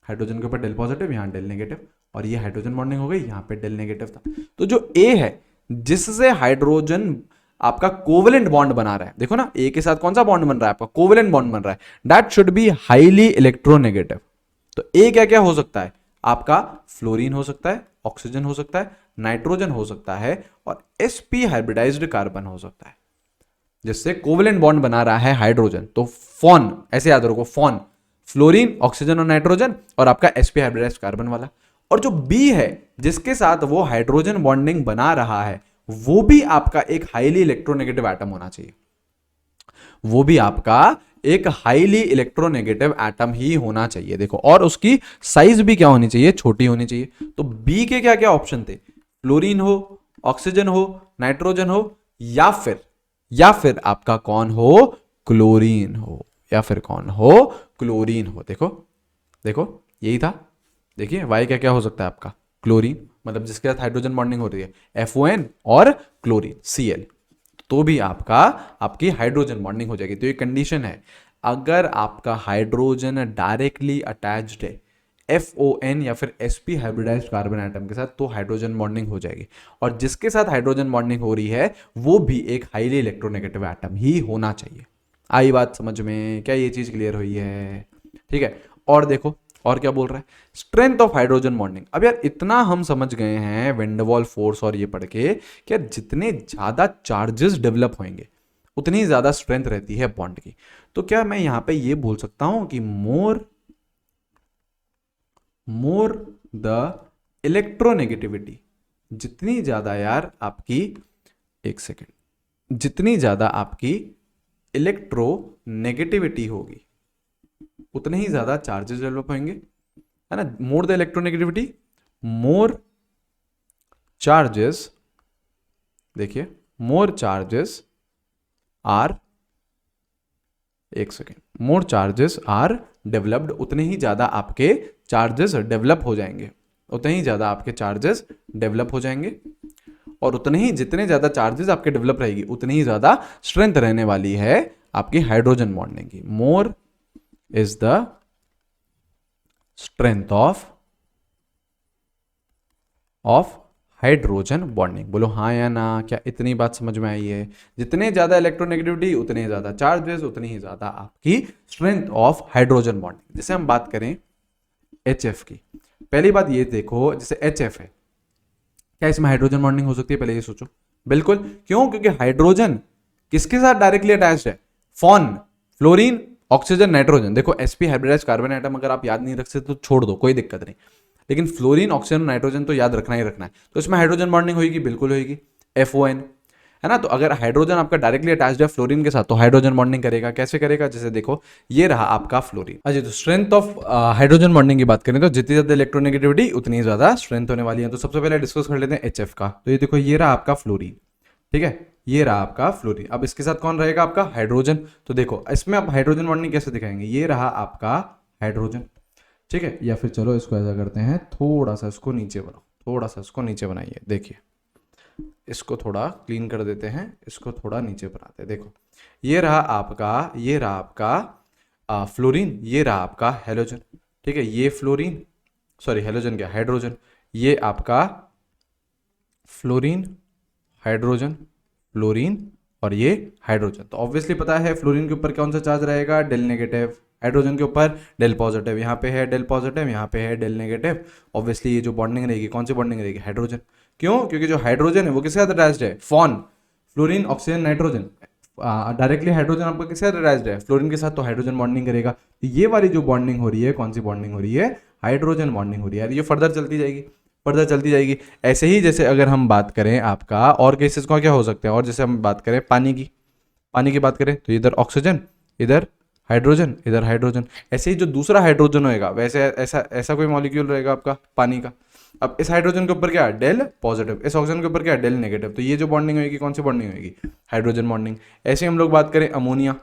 hydrogen के ऊपर डेल पॉजिटिव, यहाँ डेल नेगेटिव, और ये हाइड्रोजन बॉन्डिंग हो गई, यहाँ पे डेल नेगेटिव था। तो जो A है जिससे हाइड्रोजन आपका कोवेलेंट बॉन्ड बना रहा है, देखो ना A के साथ कौन सा बॉन्ड बन रहा है आपका, कोवेलेंट बॉन्ड बन रहा है, that should be highly electronegative. तो A क्या क्या हो सकता है आपका, फ्लोरीन हो सकता है, ऑक्सीजन हो सकता है, नाइट्रोजन हो सकता है, और sp हाइब्रिडाइज्ड कार्बन हो सकता है, जिससे कोवेलेंट बॉन्ड बना रहा है हाइड्रोजन। तो फॉन, ऐसे याद रखो, फॉन, फ्लोरीन, ऑक्सीजन और नाइट्रोजन, और आपका sp हाइब्रिडाइज्ड कार्बन वाला। और जो B है जिसके साथ वो हाइड्रोजन बॉन्डिंग बना रहा है वो भी आपका एक हाईली इलेक्ट्रोनेगेटिव एटम होना चाहिए, वो भी आपका एक हाईली इलेक्ट्रोनेगेटिव एटम ही होना चाहिए। देखो, और उसकी साइज भी क्या होनी चाहिए, छोटी होनी चाहिए। तो बी के क्या क्या ऑप्शन थे, फ्लोरीन हो, ऑक्सीजन हो, नाइट्रोजन हो, या फिर आपका कौन हो, क्लोरीन हो, या फिर कौन हो, क्लोरीन हो। देखो देखो यही था। देखिए वाई क्या क्या हो सकता है आपका, क्लोरीन, मतलब जिसके साथ हाइड्रोजन बॉन्डिंग हो रही है FON, और क्लोरीन Cl, तो भी आपका, आपकी हाइड्रोजन बॉन्डिंग हो जाएगी। तो ये कंडीशन है, अगर आपका हाइड्रोजन डायरेक्टली अटैच्ड है FON या फिर sp हाइब्रिडाइज्ड कार्बन एटम के साथ, तो हाइड्रोजन बॉन्डिंग हो जाएगी। और जिसके साथ हाइड्रोजन बॉन्डिंग हो रही है वो भी एक हाईली इलेक्ट्रोनेगेटिव एटम ही होना चाहिए। आई बात समझ में, क्या ये चीज क्लियर हुई है, ठीक है। और देखो और क्या बोल रहा है, स्ट्रेंथ ऑफ हाइड्रोजन बॉन्डिंग। अब यार इतना हम समझ गए हैं वेंडरवॉल फोर्स और ये पढ़ के कि जितने ज्यादा चार्जेस डेवलप होंगे उतनी ज्यादा स्ट्रेंथ रहती है बॉन्ड की। तो क्या मैं यहां पे ये बोल सकता हूं कि मोर द इलेक्ट्रोनेगेटिविटी, जितनी ज्यादा यार आपकी, एक सेकेंड, जितनी ज्यादा आपकी इलेक्ट्रोनेगेटिविटी होगी उतने ही ज्यादा चार्जेस डेवलप होंगे, है ना। More the electronegativity, more charges, देखिए मोर चार्जेस आर, एक second, more charges are developed, उतने ही ज्यादा आपके चार्जेस डेवलप हो जाएंगे, उतने ही ज्यादा आपके चार्जेस डेवलप हो जाएंगे, और उतने ही जितने ज्यादा चार्जेस आपके डेवलप रहेगी उतनी ही ज्यादा स्ट्रेंथ रहने वाली है आपकी हाइड्रोजन बॉन्डिंग की। More is the strength of hydrogen bonding. बोलो हाँ या ना, क्या इतनी बात समझ में आई है? जितने ज्यादा इलेक्ट्रोनेगेटिविटी उतने ही ज्यादा चार्जेस, उतनी ही ज्यादा आपकी स्ट्रेंथ ऑफ हाइड्रोजन बॉन्डिंग। जैसे हम बात करें HF की, पहली बात ये देखो, जैसे HF है, क्या इसमें हाइड्रोजन बॉन्डिंग हो सकती है? पहले ये सोचो। बिल्कुल, क्यों? क्योंकि हाइड्रोजन किसके साथ डायरेक्टली अटैच्ड है? FON, fluorine, oxygen, nitrogen. देखो sp हाइब्रिडाइज्ड कार्बन आइटम अगर आप याद नहीं रख सकते तो छोड़ दो, कोई दिक्कत नहीं, लेकिन फ्लोरीन, ऑक्सीजन, नाइट्रोजन तो याद रखना ही रखना है। तो इसमें हाइड्रोजन बॉन्डिंग होगी, बिल्कुल होगी, FON, है ना। तो अगर हाइड्रोजन आपका डायरेक्टली अटैच्ड है फ्लोरीन के साथ तो हाइड्रोजन बॉन्डिंग करेगा। कैसे करेगा? जैसे देखो ये रहा आपका फ्लोरीन। अच्छा, तो स्ट्रेंथ ऑफ हाइड्रोजन बॉन्डिंग की बात करें तो जितनी ज्यादा इलेक्ट्रोनेगेटिविटी उतनी ज्यादा स्ट्रेंथ होने वाली है। तो सबसे पहले डिस्कस कर लेते हैं HF का। तो ये देखो ये रहा आपका फ्लोरीन, ठीक है, ये रहा आपका फ्लोरीन। अब इसके साथ कौन रहेगा? आपका हाइड्रोजन। तो देखो इसमें आप हाइड्रोजन बॉन्डिंग कैसे दिखाएंगे? ये रहा आपका हाइड्रोजन, ठीक है, या फिर चलो इसको ऐसा करते हैं, थोड़ा सा इसको नीचे बनाओ, थोड़ा सा इसको नीचे बनाइए। देखिए इसको थोड़ा क्लीन कर देते हैं, इसको थोड़ा नीचे बनाते हैं। देखो ये रहा आपका, ये रहा आपका फ्लोरीन, ये रहा आपका हेलोजन, ठीक है, ये फ्लोरीन, सॉरी हेलोजन क्या, हाइड्रोजन, ये आपका फ्लोरीन, हाइड्रोजन, फ्लोरीन और ये हाइड्रोजन। तो ऑब्वियसली पता है फ्लोरीन के ऊपर कौन सा चार्ज रहेगा? Del negative. हाइड्रोजन के ऊपर डेल पॉजिटिव, यहाँ पे है डेल पॉजिटिव, यहाँ पे है डेल नेगेटिव। ऑब्वियसली ये जो बॉन्डिंग रहेगी, कौन सी बॉन्डिंग रहेगी? हाइड्रोजन। क्यों? क्योंकि जो हाइड्रोजन है वो किसके साथ अटैच्ड है? FON, fluorine, oxygen, nitrogen. Directly hydrogen आपका किसके साथ अटैच्ड है? फ्लोरीन के साथ, तो हाइड्रोजन बॉन्डिंग करेगा। तो ये वाली जो बॉन्डिंग हो रही है, कौन सी बॉन्डिंग हो रही है? हाइड्रोजन बॉन्डिंग हो रही है। ये फर्दर चलती जाएगी, फर्दर चलती जाएगी। ऐसे ही जैसे अगर हम बात करें आपका और केसेस का क्या हो सकते हैं, और जैसे हम बात करें पानी की, पानी की बात करें तो इधर ऑक्सीजन, इधर हाइड्रोजन, इधर हाइड्रोजन। ऐसे ही जो दूसरा हाइड्रोजन होएगा वैसे ऐसा ऐसा कोई मॉलिक्यूल रहेगा आपका पानी का। अब इस हाइड्रोजन के ऊपर क्या है? डेल पॉजिटिव, इस ऑक्सीजन के ऊपर क्या है? Del negative. तो ये जो बॉन्डिंग होगी, कौन सी बॉन्डिंग होगी? Hydrogen bonding. ऐसे हम लोग बात करें अमोनिया,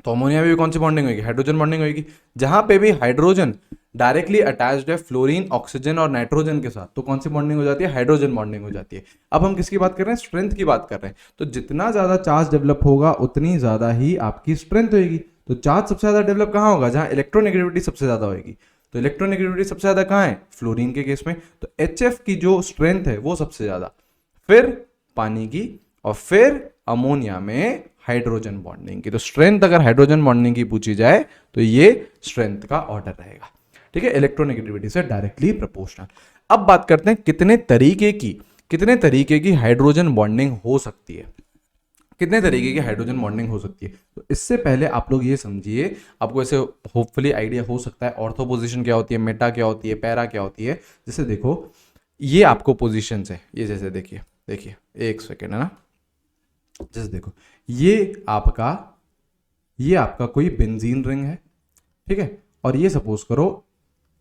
तो अमोनिया में भी कौन सी बॉन्डिंग होगी? हाइड्रोजन बॉन्डिंग होगी। जहां पे भी हाइड्रोजन डायरेक्टली अटैच्ड है फ्लोरीन, ऑक्सीजन और नाइट्रोजन के साथ, तो कौन सी बॉन्डिंग हो जाती है? हाइड्रोजन बॉन्डिंग हो जाती है। अब हम किसकी बात कर रहे हैं? स्ट्रेंथ की बात कर रहे हैं। तो जितना ज्यादा चार्ज डेवलप होगा उतनी ज्यादा ही आपकी स्ट्रेंथ होगी। तो चार्ज सबसे ज्यादा डेवलप कहां होगा? जहां इलेक्ट्रोनेगेटिविटी सबसे ज्यादा होगी। तो इलेक्ट्रोनेगेटिविटी सबसे ज्यादा कहां है? फ्लोरीन के केस में। तो HF की जो स्ट्रेंथ है वो सबसे ज्यादा, फिर पानी की, और फिर अमोनिया में हाइड्रोजन बॉन्डिंग की। तो स्ट्रेंथ अगर हाइड्रोजन बॉन्डिंग की पूछी जाए तो ये स्ट्रेंथ का ऑर्डर रहेगा, ठीक है, इलेक्ट्रोनेगेटिविटी से डायरेक्टली प्रोपोर्शनल। अब बात करते हैं कितने तरीके की हाइड्रोजन बॉन्डिंग हो सकती है, कितने तरीके की हाइड्रोजन बॉन्डिंग हो सकती है। तो इससे पहले आप लोग ये समझिए, आपको ऐसे होपफुली आइडिया हो सकता है ऑर्थो पोजीशन क्या होती है, मेटा क्या होती है, पैरा क्या होती है। जैसे देखो ये आपको पोजीशन है, ये जैसे देखिए, देखिए एक सेकेंड, है ना, जैसे देखो ये आपका कोई बेंजीन रिंग है, ठीक है, और ये सपोज करो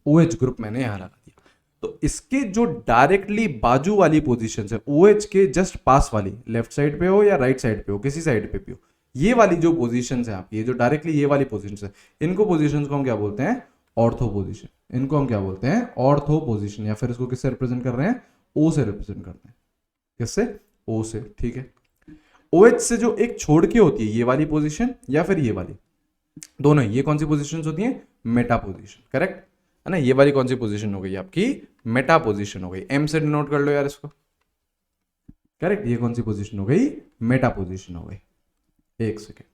OH ग्रुप मैंने यहां लगा दिया। तो इसके जो डायरेक्टली बाजू वाली पोजीशन है, OH के जस्ट पास वाली, लेफ्ट साइड पे हो या राइट साइड पे हो, किसी साइड पे भी हो, ये वाली जो पोजीशन है आपकी, ये जो डायरेक्टली ये वाली पोजीशन है, इनको पोजीशन को हम क्या बोलते हैं? Ortho position. इनको हम क्या बोलते हैं? Ortho position. या फिर इसको किससे रिप्रेजेंट कर रहे हैं? O से रिप्रेजेंट करते हैं। किससे? O से, ठीक है। OH से जो एक छोड़ के होती है ये वाली पोजीशन या फिर ये वाली, दोनों, ये कौन सी पोजीशन होती है? मेटा पोजीशन, करेक्ट है ना। ये वाली कौन सी पोजीशन हो गई आपकी? मेटा पोजीशन हो गई। M से डिनोट कर लो यार इसको, करेक्ट। ये कौन सी पोजीशन हो गई? मेटा पोजीशन हो गई। एक सेकेंड,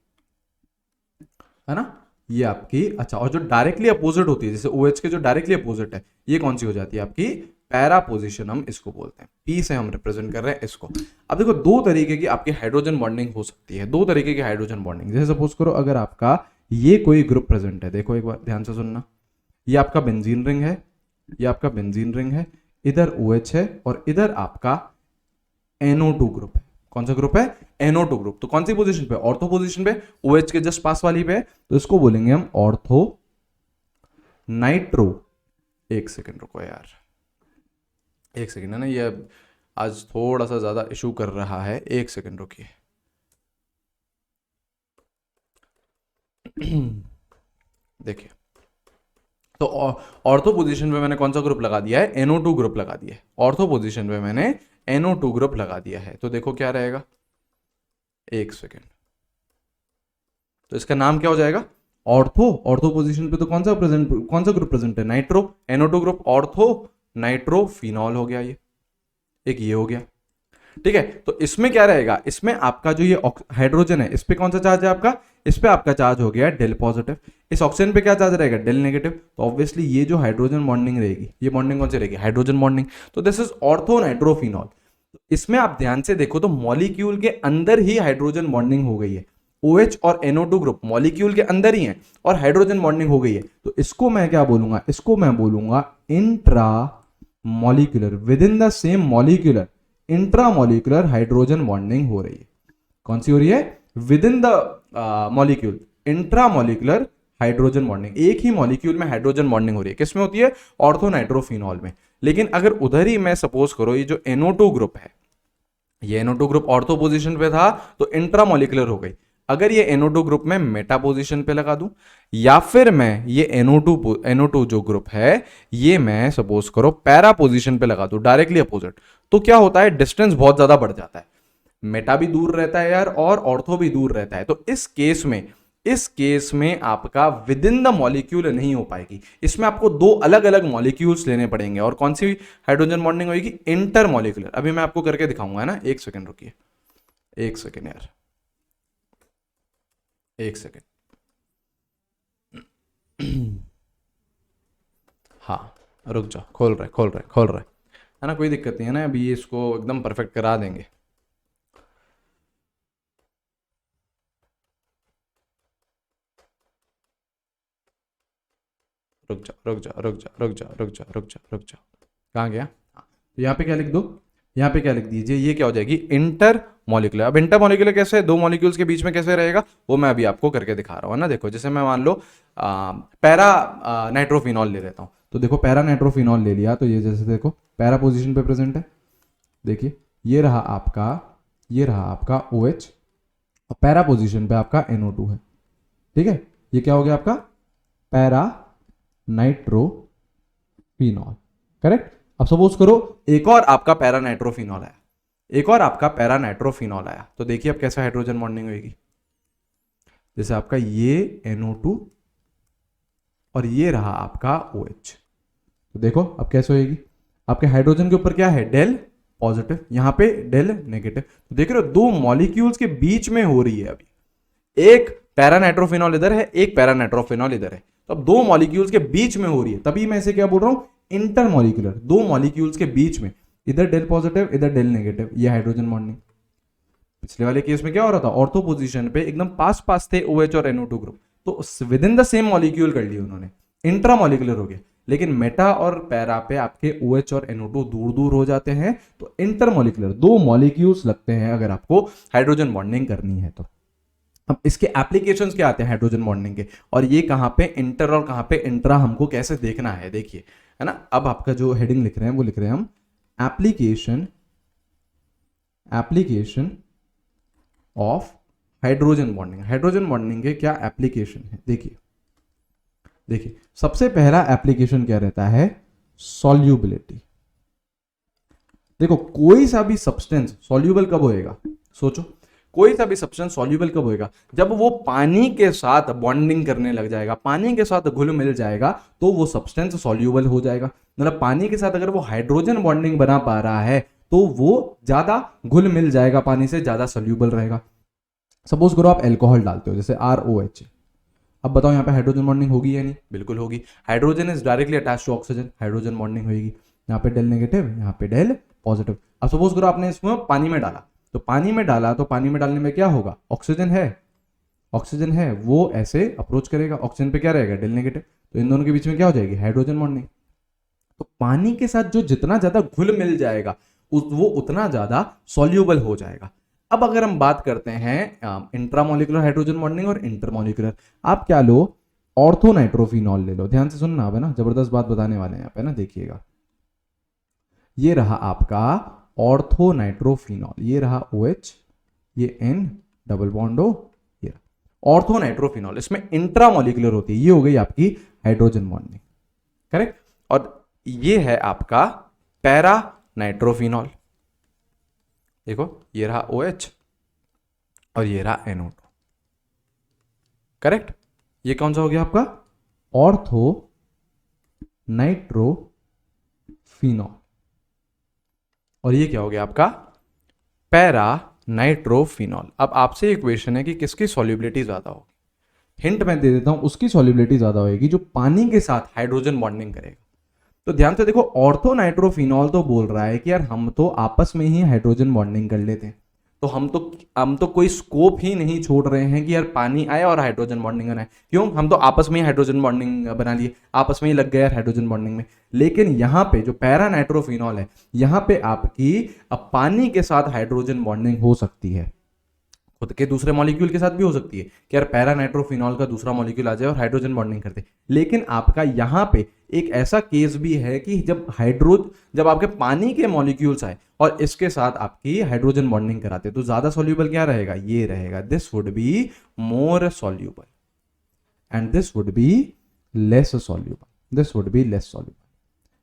है ना, ये आपकी, अच्छा, और जो डायरेक्टली अपोजिट होती है, जैसे OH के जो डायरेक्टली अपोजिट है, ये कौन सी हो जाती है आपकी? पैरा पोजीशन हम इसको बोलते हैं। P से हम रिप्रेजेंट कर रहे हैं इसको। अब देखो दो तरीके की आपकी हाइड्रोजन बॉन्डिंग हो सकती है, दो तरीके की हाइड्रोजन बॉन्डिंग। जैसे सपोज करो अगर आपका ये कोई ग्रुप प्रेजेंट है, देखो एक बार ध्यान से सुनना, ये आपका बेंजीन रिंग है, ये आपका बेंजीन रिंग है, इधर OH है और इधर आपका NO2 ग्रुप है। कौन सा ग्रुप है? NO2 group. तो कौन सी पोजीशन पे? ऑर्थो पोजीशन पे, OH के जस्ट पास वाली पे। तो इसको बोलेंगे हम ऑर्थो नाइट्रो। एक सेकंड रुको यार, एक सेकंड है ना, ये आज थोड़ा सा ज्यादा इशू कर रहा है, एक सेकंड रुकिए। देखिए, तो ऑर्थो पोजीशन पे मैंने कौन सा ग्रुप लगा दिया है? NO2 ग्रुप लगा दिया है। ऑर्थो पोजीशन पे मैंने NO2 ग्रुप लगा दिया है। तो देखो क्या रहेगा, एक सेकेंड, तो इसका नाम क्या हो जाएगा? ऑर्थो। ऑर्थो पोजीशन पे तो कौन सा ग्रुप प्रेजेंट है? Nitro. NO2 group ortho nitro phenol हो गया, ये एक ये हो गया। ठीक है, तो इसमें क्या रहेगा? इसमें आपका जो ये हाइड्रोजन है, इस पे कौन सा चार्ज है आपका? इस पे आपका चार्ज हो गया डेल पॉजिटिव। इस ऑक्सीजन पे क्या चार्ज रहेगा? Del negative. तो ऑब्वियसली ये जो हाइड्रोजन बॉन्डिंग रहेगी, ये बॉन्डिंग कौन सी रहेगी? Hydrogen bonding. तो दिस इज ऑर्थो नाइट्रोफिनॉल। इसमें आप ध्यान से देखो तो मॉलिक्यूल के अंदर ही हाइड्रोजन बॉन्डिंग हो गई है। OH और NO2 ग्रुप मॉलिक्यूल के अंदर ही है और हाइड्रोजन बॉन्डिंग हो गई है। तो इसको मैं क्या बोलूंगा? इसको मैं बोलूंगा intra molecular, with in the same molecular intramolecular hydrogen bonding हो रही है। कौन सी हो रही है? Within the molecule intramolecular hydrogen bonding. एक ही मॉलिक्यूल में हाइड्रोजन बॉन्डिंग हो रही है। किस में होती है? ऑर्थो नाइट्रोफिनॉल में। लेकिन अगर उधर ही मैं सपोज करो ये जो NO2 ग्रुप है, ये NO2 ग्रुप ऑर्थो पोजीशन पे था तो इंट्रामोलिकुलर हो गई। अगर ये NO2 ग्रुप में मेटा पोजीशन पे लगा दूं, या फिर मैं ये NO2 जो ग्रुप है ये मैं सपोज करो पैरा पोजीशन पे लगा दूं, डायरेक्टली अपोजिट, तो क्या होता है? डिस्टेंस बहुत ज्यादा बढ़ जाता है। मेटा भी दूर रहता है यार और ऑर्थो भी दूर रहता है। तो इस केस में आपका विद इन द मॉलिक्यूल नहीं हो पाएगी। इसमें आपको दो अलग अलग मॉलिक्यूल्स लेने पड़ेंगे। और कौन सी हाइड्रोजन बॉन्डिंग होगी? Inter molecular. अभी मैं आपको करके दिखाऊंगा ना, एक सेकंड रुकिए, एक सेकंड यार, एक सेकंड। हाँ, रुक जाओ, खोल रहे है ना, कोई दिक्कत नहीं है ना, अभी इसको एकदम परफेक्ट करा देंगे। रुक जाओ, कहाँ गया? हाँ, तो यहाँ पे क्या लिख दो? यहाँ पे क्या लिख दीजिए? ये क्या हो जाएगी? Inter molecular. अब इंटर मॉलिक्यूलर कैसे? दो मॉलिक्यूल्स के बीच में कैसे रहेगा वो मैं अभी आपको करके दिखा रहा हूँ ना। देखो, जैसे मैं मान लो पैरा नाइट्रोफिनॉल ले लेता हूँ। तो देखो पैरा नाइट्रोफिनॉल ले लिया, तो ये जैसे देखो पैरा पोजीशन पे प्रेजेंट है। देखिए ये रहा आपका OH और पैरा पोजीशन पे आपका NO2 है। ठीक है, ये क्या हो गया आपका? Para nitrophenol. करेक्ट। अब सपोज करो एक और आपका पैरा नाइट्रोफिनॉल आया, तो देखिए अब कैसे हाइड्रोजन बॉन्डिंग होगी। जैसे आपका ये NO2 और ये रहा आपका OH, तो देखो अब कैसे होगी? आपके हाइड्रोजन के ऊपर क्या है? डेल पॉजिटिव, यहां पे डेल नेगेटिव। तो देख रहे हो दो मॉलिक्यूल्स के बीच में हो रही है अभी। एक पैरा नाइट्रोफिनॉल इधर है, एक पैरा नाइट्रोफिनॉल इधर है। तो अब दो मॉलिक्यूल्स के बीच में हो रही है, तभी मैं इसे क्या बोल रहा हूं? इंटरमॉलिक्यूलर। दो मॉलिक्यूल्स के बीच में, इधर डेल पॉजिटिव इधर डेल नेगेटिव, ये हाइड्रोजन बॉन्डिंग। पिछले वाले केस में क्या हो रहा था? ऑर्थो पोजीशन पे एकदम पास पास थे OH और NO2 ग्रुप, तो with in the same molecule कर लिए उन्होंने, इंट्रामॉलिक्यूलर हो गया। लेकिन मेटा और पैरा पे आपके OH और NO2 दूर दूर हो जाते हैं, तो इंटरमॉलिक्यूलर दो मॉलिक्यूल्स लगते हैं अगर आपको हाइड्रोजन बॉन्डिंग करनी है तो। अब इसके एप्लीकेशंस क्या आते हैं हाइड्रोजन बॉन्डिंग के, और ये कहां पे इंटर और कहां पे इंट्रा हमको कैसे देखना है, देखिए, है ना। अब आपका जो हेडिंग लिख रहे हैं वो लिख रहे हैं हम application of hydrogen bonding. Hydrogen bonding के क्या एप्लीकेशन है? देखिए सबसे पहला एप्लीकेशन क्या रहता है? सॉल्युबिलिटी। देखो कोई सा भी सब्सटेंस सॉल्युबल कब होएगा? सोचो, कोई सा भी सब्सटेंस सॉल्युबल कब होएगा? जब वो पानी के साथ बॉन्डिंग करने लग जाएगा, पानी के साथ घुल मिल जाएगा, तो वो सब्सटेंस सॉल्युबल हो जाएगा। मतलब पानी के साथ अगर वो हाइड्रोजन बॉन्डिंग बना पा रहा है तो वो ज्यादा घुल मिल जाएगा, पानी से ज्यादा सॉल्युबल रहेगा। सपोज करो आप अल्कोहल डालते हो, जैसे ROH। अब बताओ यहाँ पे हाइड्रोजन बॉन्डिंग होगी या नहीं? बिल्कुल होगी। Hydrogen is directly attach to oxygen, hydrogen bonding होगी। यहाँ पे डेल नेगेटिव, यहाँ पे डेल पॉजिटिव। अब सपोज करो आपने इसमें पानी में डाला, तो पानी में डालने में क्या होगा? ऑक्सीजन है, वो ऐसे अप्रोच करेगा, ऑक्सीजन पे क्या रहेगा? Del negative. तो इन दोनों के बीच में क्या हो जाएगी? Hydrogen bonding. तो पानी के साथ जो जितना ज्यादा घुल मिल जाएगा वो उतना ज्यादा सॉल्यूबल हो जाएगा। अब अगर हम बात करते हैं इंट्रामोलिकुलर हाइड्रोजन बॉन्डिंग और इंटरमोलिकुलर, आप क्या लो, ऑर्थो नाइट्रोफिनॉल ले लो। ध्यान से सुनना, अब है ना, जबरदस्त बात बताने वाले हैं यहाँ पे ना, देखिएगा। ये रहा आपका ऑर्थो नाइट्रोफिनॉल, ये रहा OH, ये N डबल बॉन्ड O, ये ऑर्थो नाइट्रोफिनॉल। इसमें इंट्रामोलिकुलर होती है, ये हो गई आपकी हाइड्रोजन बॉन्डिंग, करेक्ट। और ये है आपका पैरा नाइट्रोफिनॉल। देखो ये रहा OH और ये रहा NO2, करेक्ट। ये कौन सा हो गया आपका ऑर्थो नाइट्रोफिनॉल। और ये क्या हो गया आपका पैरा नाइट्रोफिनॉल। अब आपसे एक क्वेश्चन है कि किसकी सॉल्युबिलिटी ज्यादा होगी। हिंट मैं दे देता हूं, उसकी सॉल्युबिलिटी ज्यादा होगी जो पानी के साथ हाइड्रोजन बॉन्डिंग करेगा। तो ध्यान से देखो, ऑर्थो नाइट्रोफिनॉल तो बोल रहा है कि यार हम तो आपस में ही हाइड्रोजन बॉन्डिंग कर लेते हैं, तो हम तो कोई स्कोप ही नहीं छोड़ रहे हैं कि यार पानी आए और हाइड्रोजन बॉन्डिंग बनाए। क्यों? हम तो आपस में ही हाइड्रोजन बॉन्डिंग बना लिए, आपस में ही लग गए यार हाइड्रोजन बॉन्डिंग में। लेकिन यहाँ पे जो पैरा नाइट्रोफिनॉल है, यहाँ पे आपकी अब पानी के साथ हाइड्रोजन बॉन्डिंग हो सकती है, खुद के दूसरे मॉलिक्यूल के साथ भी हो सकती है कि यार पैरा नाइट्रोफिनॉल का दूसरा मॉलिक्यूल आ जाए और हाइड्रोजन बॉन्डिंग करते। लेकिन आपका यहाँ पे एक ऐसा केस भी है कि जब आपके पानी के मॉलिक्यूल्स आए और इसके साथ आपकी हाइड्रोजन बॉन्डिंग कराते, तो ज्यादा सॉल्यूबल क्या रहेगा, ये रहेगा, this would be more soluble and this would be less soluble, this would be less soluble,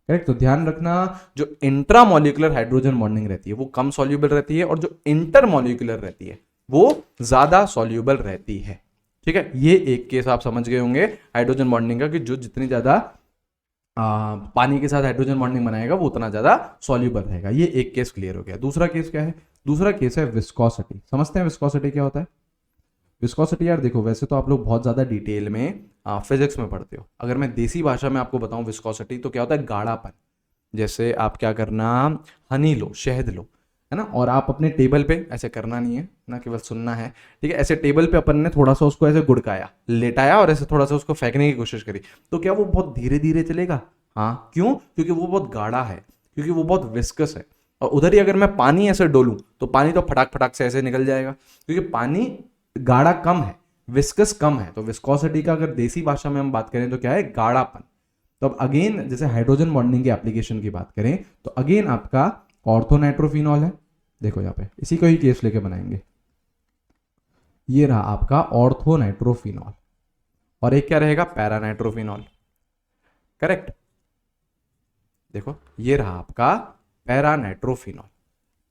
correct. तो ध्यान रखना, जो इंट्रामोलिकुलर हाइड्रोजन बॉन्डिंग रहती है वो कम सॉल्यूबल रहती है, और जो इंटरमोलिकुलर रहती है वो ज्यादा सॉल्यूबल रहती है, ठीक है। ये एक केस आप समझ गए होंगे हाइड्रोजन बॉन्डिंग का, कि जो जितनी ज्यादा पानी के साथ हाइड्रोजन बॉन्डिंग बनाएगा वो उतना ज्यादा सॉल्यूबल रहेगा। ये एक केस क्लियर हो गया। दूसरा केस क्या है? दूसरा केस है विस्कोसिटी। समझते हैं विस्कोसिटी क्या होता है? विस्कोसिटी यार देखो, वैसे तो आप लोग बहुत ज्यादा डिटेल में फिजिक्स में पढ़ते हो, अगर मैं देसी भाषा में आपको बताऊं विस्कोसिटी तो क्या होता है, गाढ़ापन। जैसे आप क्या करना, हनी लो, शहद लो, है ना, और आप अपने टेबल पे, ऐसे करना नहीं है ना, केवल सुनना है, ठीक है। ऐसे टेबल पे अपन ने थोड़ा सा उसको ऐसे गुड़काया, लेटाया और ऐसे थोड़ा सा उसको फेंकने की कोशिश करी, तो क्या वो बहुत धीरे धीरे चलेगा? हाँ, क्यों? क्योंकि वो बहुत गाढ़ा है, क्योंकि वो बहुत विस्कस है। और उधर ही अगर मैं पानी ऐसे डोलूं तो पानी तो फटाक फटाक से ऐसे निकल जाएगा, क्योंकि पानी गाढ़ा कम है, विस्कस कम है। तो विस्कोसिटी का अगर देसी भाषा में हम बात करें तो क्या है, गाढ़ापन। तो अब अगेन जैसे हाइड्रोजन बॉन्डिंग के एप्लीकेशन की बात करें तो अगेन आपका ऑर्थो नाइट्रोफिनॉल है, देखो यहाँ पे इसी को ही केस लेके बनाएंगे। ये रहा आपका ऑर्थो नाइट्रोफिनॉल और एक क्या रहेगा, पैरा नाइट्रोफिनॉल, करेक्ट। देखो ये रहा आपका पैरा नाइट्रोफिनॉल।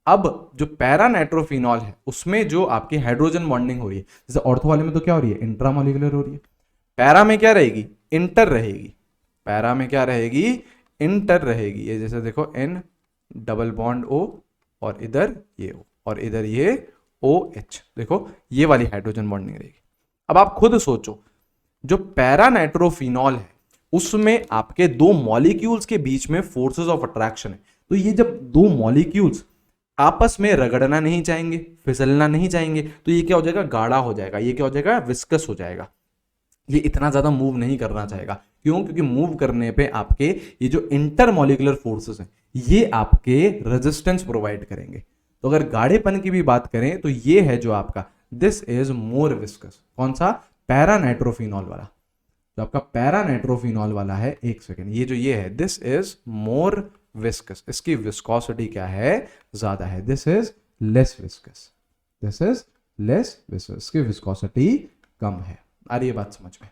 अब जो पैरा नाइट्रोफिनॉल है उसमें जो आपकी हाइड्रोजन बॉन्डिंग हो रही है, जैसे ऑर्थो वाले में तो क्या हो रही है, इंट्रामोलिकुलर हो रही है, पैरा में क्या रहेगी, इंटर रहेगी। पैरा में क्या रहेगी, इंटर रहेगी। ये जैसे देखो N डबल बॉन्ड O और इधर ये O और इधर ये OH, देखो ये वाली हाइड्रोजन बॉन्डिंग रहेगी। अब आप खुद सोचो, जो पैरा नाइट्रोफिनॉल है उसमें आपके दो मॉलिक्यूल्स के बीच में फोर्सेस ऑफ अट्रैक्शन है। तो ये जब दो मॉलिक्यूल्स आपस में रगड़ना नहीं चाहेंगे, फिसलना नहीं चाहेंगे, तो ये क्या हो जाएगा, गाढ़ा हो जाएगा, ये क्या हो जाएगा, विस्कस हो जाएगा। ये इतना ज्यादा मूव नहीं करना चाहेगा। क्यों? क्योंकि मूव करने पे आपके ये जो इंटरमॉलिकुलर फोर्सेस हैं ये आपके रेजिस्टेंस प्रोवाइड करेंगे। तो अगर गाढ़ेपन की भी बात करें तो ये है जो आपका, दिस इज मोर विस्कस। कौन सा? पैरा नाइट्रोफिनॉल वाला। जो आपका पैरा नाइट्रोफिनॉल वाला है, एक सेकेंड, ये जो ये है, दिस इज मोर विस्कस। इसकी विस्कोसिटी क्या है, ज्यादा है। This is less viscous, this is less viscous, इसकी विस्कोसिटी कम है। आ रही है बात समझ में?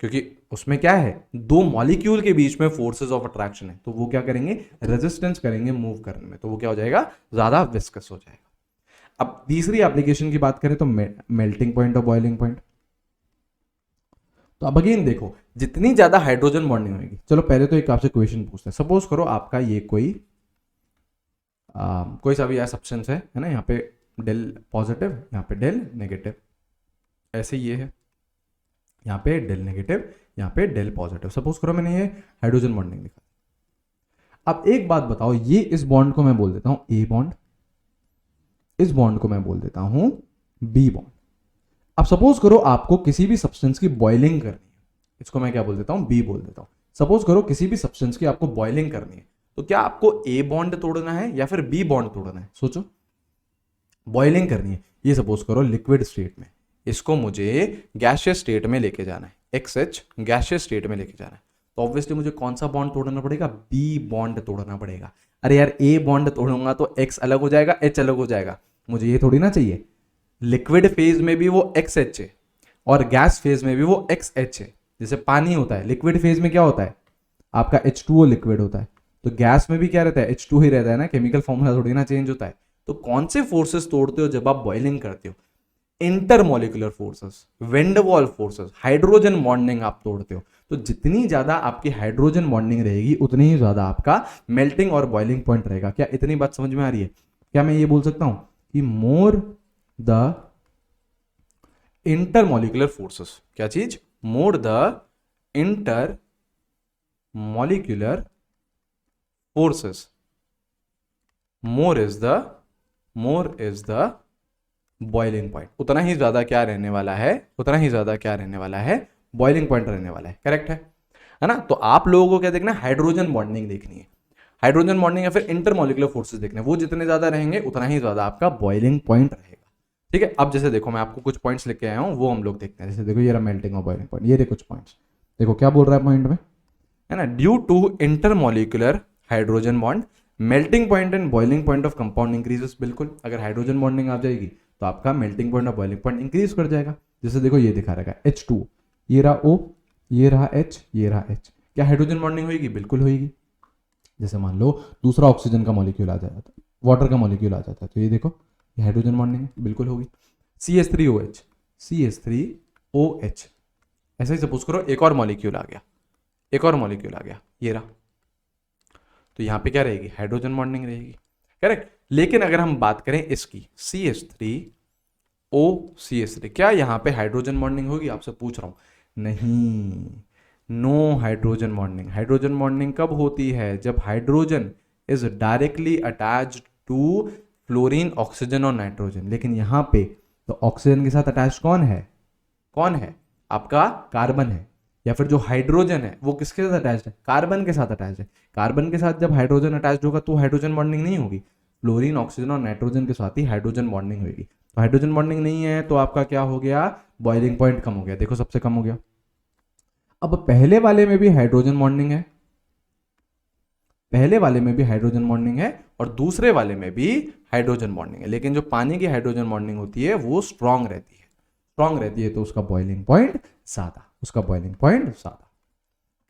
क्योंकि उसमें क्या है, दो मॉलिक्यूल के बीच में फोर्सेस ऑफ अट्रैक्शन है, तो वो क्या करेंगे, रेजिस्टेंस करेंगे मूव करने में, तो वो क्या हो जाएगा, ज्यादा विस्कस हो जाएगा। अब तीसरी एप्लीकेशन की बात करें तो मेल्टिंग पॉइंट और बॉइलिंग पॉइंट। तो अब अगेन देखो, जितनी ज्यादा हाइड्रोजन बॉन्डिंग होगी, चलो पहले तो एक आपसे क्वेश्चन पूछते हैं। सपोज करो आपका ये कोई सा भी यह सब्सटेंस है ना, यहाँ पे डेल पॉजिटिव, यहाँ पे डेल नेगेटिव, ऐसे ये है, यहाँ पे डेल नेगेटिव, यहाँ पे डेल पॉजिटिव। सपोज करो मैंने ये हाइड्रोजन बॉन्डिंग लिखा। अब एक बात बताओ, ये इस बॉन्ड को मैं बोल देता हूं ए बॉन्ड, इस बॉन्ड को मैं बोल देता हूं बी बॉन्ड। अब सपोज करो आपको किसी भी सब्सटेंस की बॉइलिंग करनी है, इसको मैं क्या बोल देता हूं, बी बोल देता हूं। सपोज करो किसी भी सब्सटेंस की आपको बॉइलिंग करनी है, तो क्या आपको ए बॉन्ड तोड़ना है या फिर बी बॉन्ड तोड़ना है? सोचो, बॉइलिंग करनी है, ये सपोज करो लिक्विड स्टेट में, इसको मुझे गैसियस स्टेट में लेके जाना है, XH गैसियस स्टेट में लेके जाना है, तो ऑब्वियसली मुझे कौन सा बॉन्ड तोड़ना पड़ेगा? बी बॉन्ड तोड़ना पड़ेगा। अरे यार ए बॉन्ड तोड़ूंगा तो X अलग हो जाएगा, H अलग हो जाएगा, मुझे ये थोड़ी ना चाहिए। लिक्विड फेज में भी वो XH है और गैस फेज में भी वो XH है। जैसे पानी होता है, लिक्विड फेज में क्या होता है? आपका H2O लिक्विड होता है, तो गैस में भी क्या रहता है? H2 ही रहता है ना, केमिकल फॉर्मूला थोड़ी ना चेंज होता है। तो कौन से फोर्सेस तोड़ते हो जब आप बॉइलिंग करते हो? Intermolecular forces, Van der Waals forces, hydrogen bonding आप तोड़ते हो। तो जितनी ज्यादा आपकी हाइड्रोजन बॉन्डिंग रहेगी उतनी ही ज्यादा आपका मेल्टिंग और बॉइलिंग पॉइंट रहेगा। क्या इतनी बात समझ में आ रही है? क्या मैं ये बोल सकता हूं कि मोर द इंटरमोलिकुलर फोर्सेस, क्या चीज? More the inter molecular forces, more is the boiling point। उतना ही ज्यादा क्या रहने वाला है? उतना ही ज्यादा क्या रहने वाला है? बॉइलिंग पॉइंट रहने वाला है। करेक्ट है ना? तो आप लोगों को क्या देखना है? हाइड्रोजन बॉन्डिंग देखनी है, हाइड्रोजन बॉन्डिंग या फिर इंटरमोलिकुलर फोर्सेस देखने हैं। वो जितने ज्यादा रहेंगे उतना ही ज्यादा आपका बॉइलिंग पॉइंट रहेगा। ठीक है, अब जैसे देखो मैं आपको कुछ पॉइंट्स लेके आया हूं, वो हम लोग देखते हैं। जैसे देखो ये रहा मेल्टिंग और बॉइलिंग पॉइंट, ये देखो कुछ पॉइंट्स, देखो क्या बोल रहा है पॉइंट में, है ना? Due to intermolecular hydrogen bond melting point and boiling point of compound increases. बिल्कुल, अगर हाइड्रोजन बॉन्डिंग आ जाएगी तो आपका मेल्टिंग पॉइंट और बॉइलिंग पॉइंट इंक्रीज कर जाएगा। जैसे देखो ये दिखा रखा है H2, ये रहा O, ये रहा H, ये रहा H। क्या हाइड्रोजन बॉन्डिंग होगी? बिल्कुल होगी। जैसे मान लो दूसरा ऑक्सीजन का मॉलिक्यूल आ जाता है, वाटर का मॉलिक्यूल आ जाता है, तो ये देखो ये हाइड्रोजन बॉन्डिंग है, बिल्कुल होगी। CH3OH, CH3OH, ऐसा ही सपोज करो एक और मॉलिक्यूल आ गया, एक और मॉलिक्यूल आ गया, ये रहा, तो यहां पे क्या रहेगी? हाइड्रोजन बॉन्डिंग रहेगी। करेक्ट। लेकिन अगर हम बात करें इसकी CH3OCH3, क्या यहां पे हाइड्रोजन बॉन्डिंग होगी? आपसे पूछ रहा हूं। नहीं, no hydrogen bonding. Hydrogen bonding कब होती है? जब hydrogen is directly attached to fluorine, oxygen और नाइट्रोजन। लेकिन यहां पे तो ऑक्सीजन के साथ अटैच कौन है? कौन है? आपका कार्बन है। या फिर जो हाइड्रोजन है वो किसके साथ अटैच्ड है? कार्बन के साथ अटैच्ड है। कार्बन के साथ जब हाइड्रोजन अटैच्ड होगा तो हाइड्रोजन बॉन्डिंग नहीं होगी, फ्लोरीन, ऑक्सीजन और नाइट्रोजन के साथ ही हाइड्रोजन बॉन्डिंग होगी। तो हाइड्रोजन बॉन्डिंग नहीं है तो आपका क्या हो गया? बॉइलिंग पॉइंट कम हो गया। देखो सबसे कम हो गया। अब पहले वाले में भी हाइड्रोजन बॉन्डिंग है, पहले वाले में भी हाइड्रोजन बॉन्डिंग है और दूसरे वाले में भी हाइड्रोजन बॉन्डिंग है, लेकिन जो पानी की हाइड्रोजन बॉन्डिंग होती है वो स्ट्रांग रहती है, स्ट्रांग रहती है, तो उसका बॉइलिंग पॉइंट ज्यादा, उसका बॉइलिंग पॉइंट ज्यादा।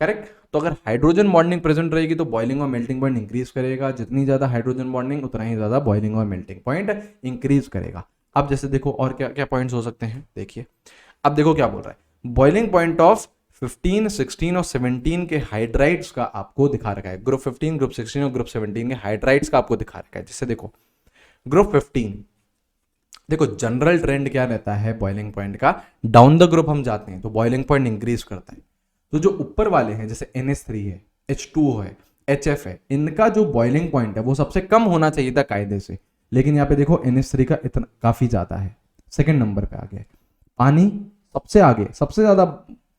करेक्ट। तो अगर हाइड्रोजन बॉन्डिंग प्रेजेंट रहेगी तो बॉइलिंग और मेल्टिंग पॉइंट इंक्रीज करेगा। जितनी ज्यादा हाइड्रोजन बॉन्डिंग उतना ही ज्यादा बॉइलिंग और मेल्टिंग पॉइंट इंक्रीज करेगा। अब जैसे देखो और क्या क्या पॉइंट्स हो सकते हैं, देखिए अब देखो क्या बोल रहा है। बॉइलिंग पॉइंट ऑफ 15, 16 और 17 के हाइड्राइड्स का आपको दिखा रखा है। ग्रुप 15, ग्रुप 16 और ग्रुप 17 के हाइड्राइड्स का आपको दिखा रखा है। जैसे देखो ग्रुप 15, देखो जनरल ट्रेंड क्या रहता है बॉइलिंग पॉइंट का? डाउन द ग्रुप हम जाते हैं तो बॉइलिंग पॉइंट इंक्रीज करता है। तो जो ऊपर वाले हैं जैसे NH3 है, H2O है, HF है, इनका जो बॉइलिंग पॉइंट है वो सबसे कम होना चाहिए था कायदे से, लेकिन यहाँ पे देखो NH3 का इतना काफी ज्यादा है, सेकंड नंबर पे आ गया। पानी सबसे आगे, सबसे ज्यादा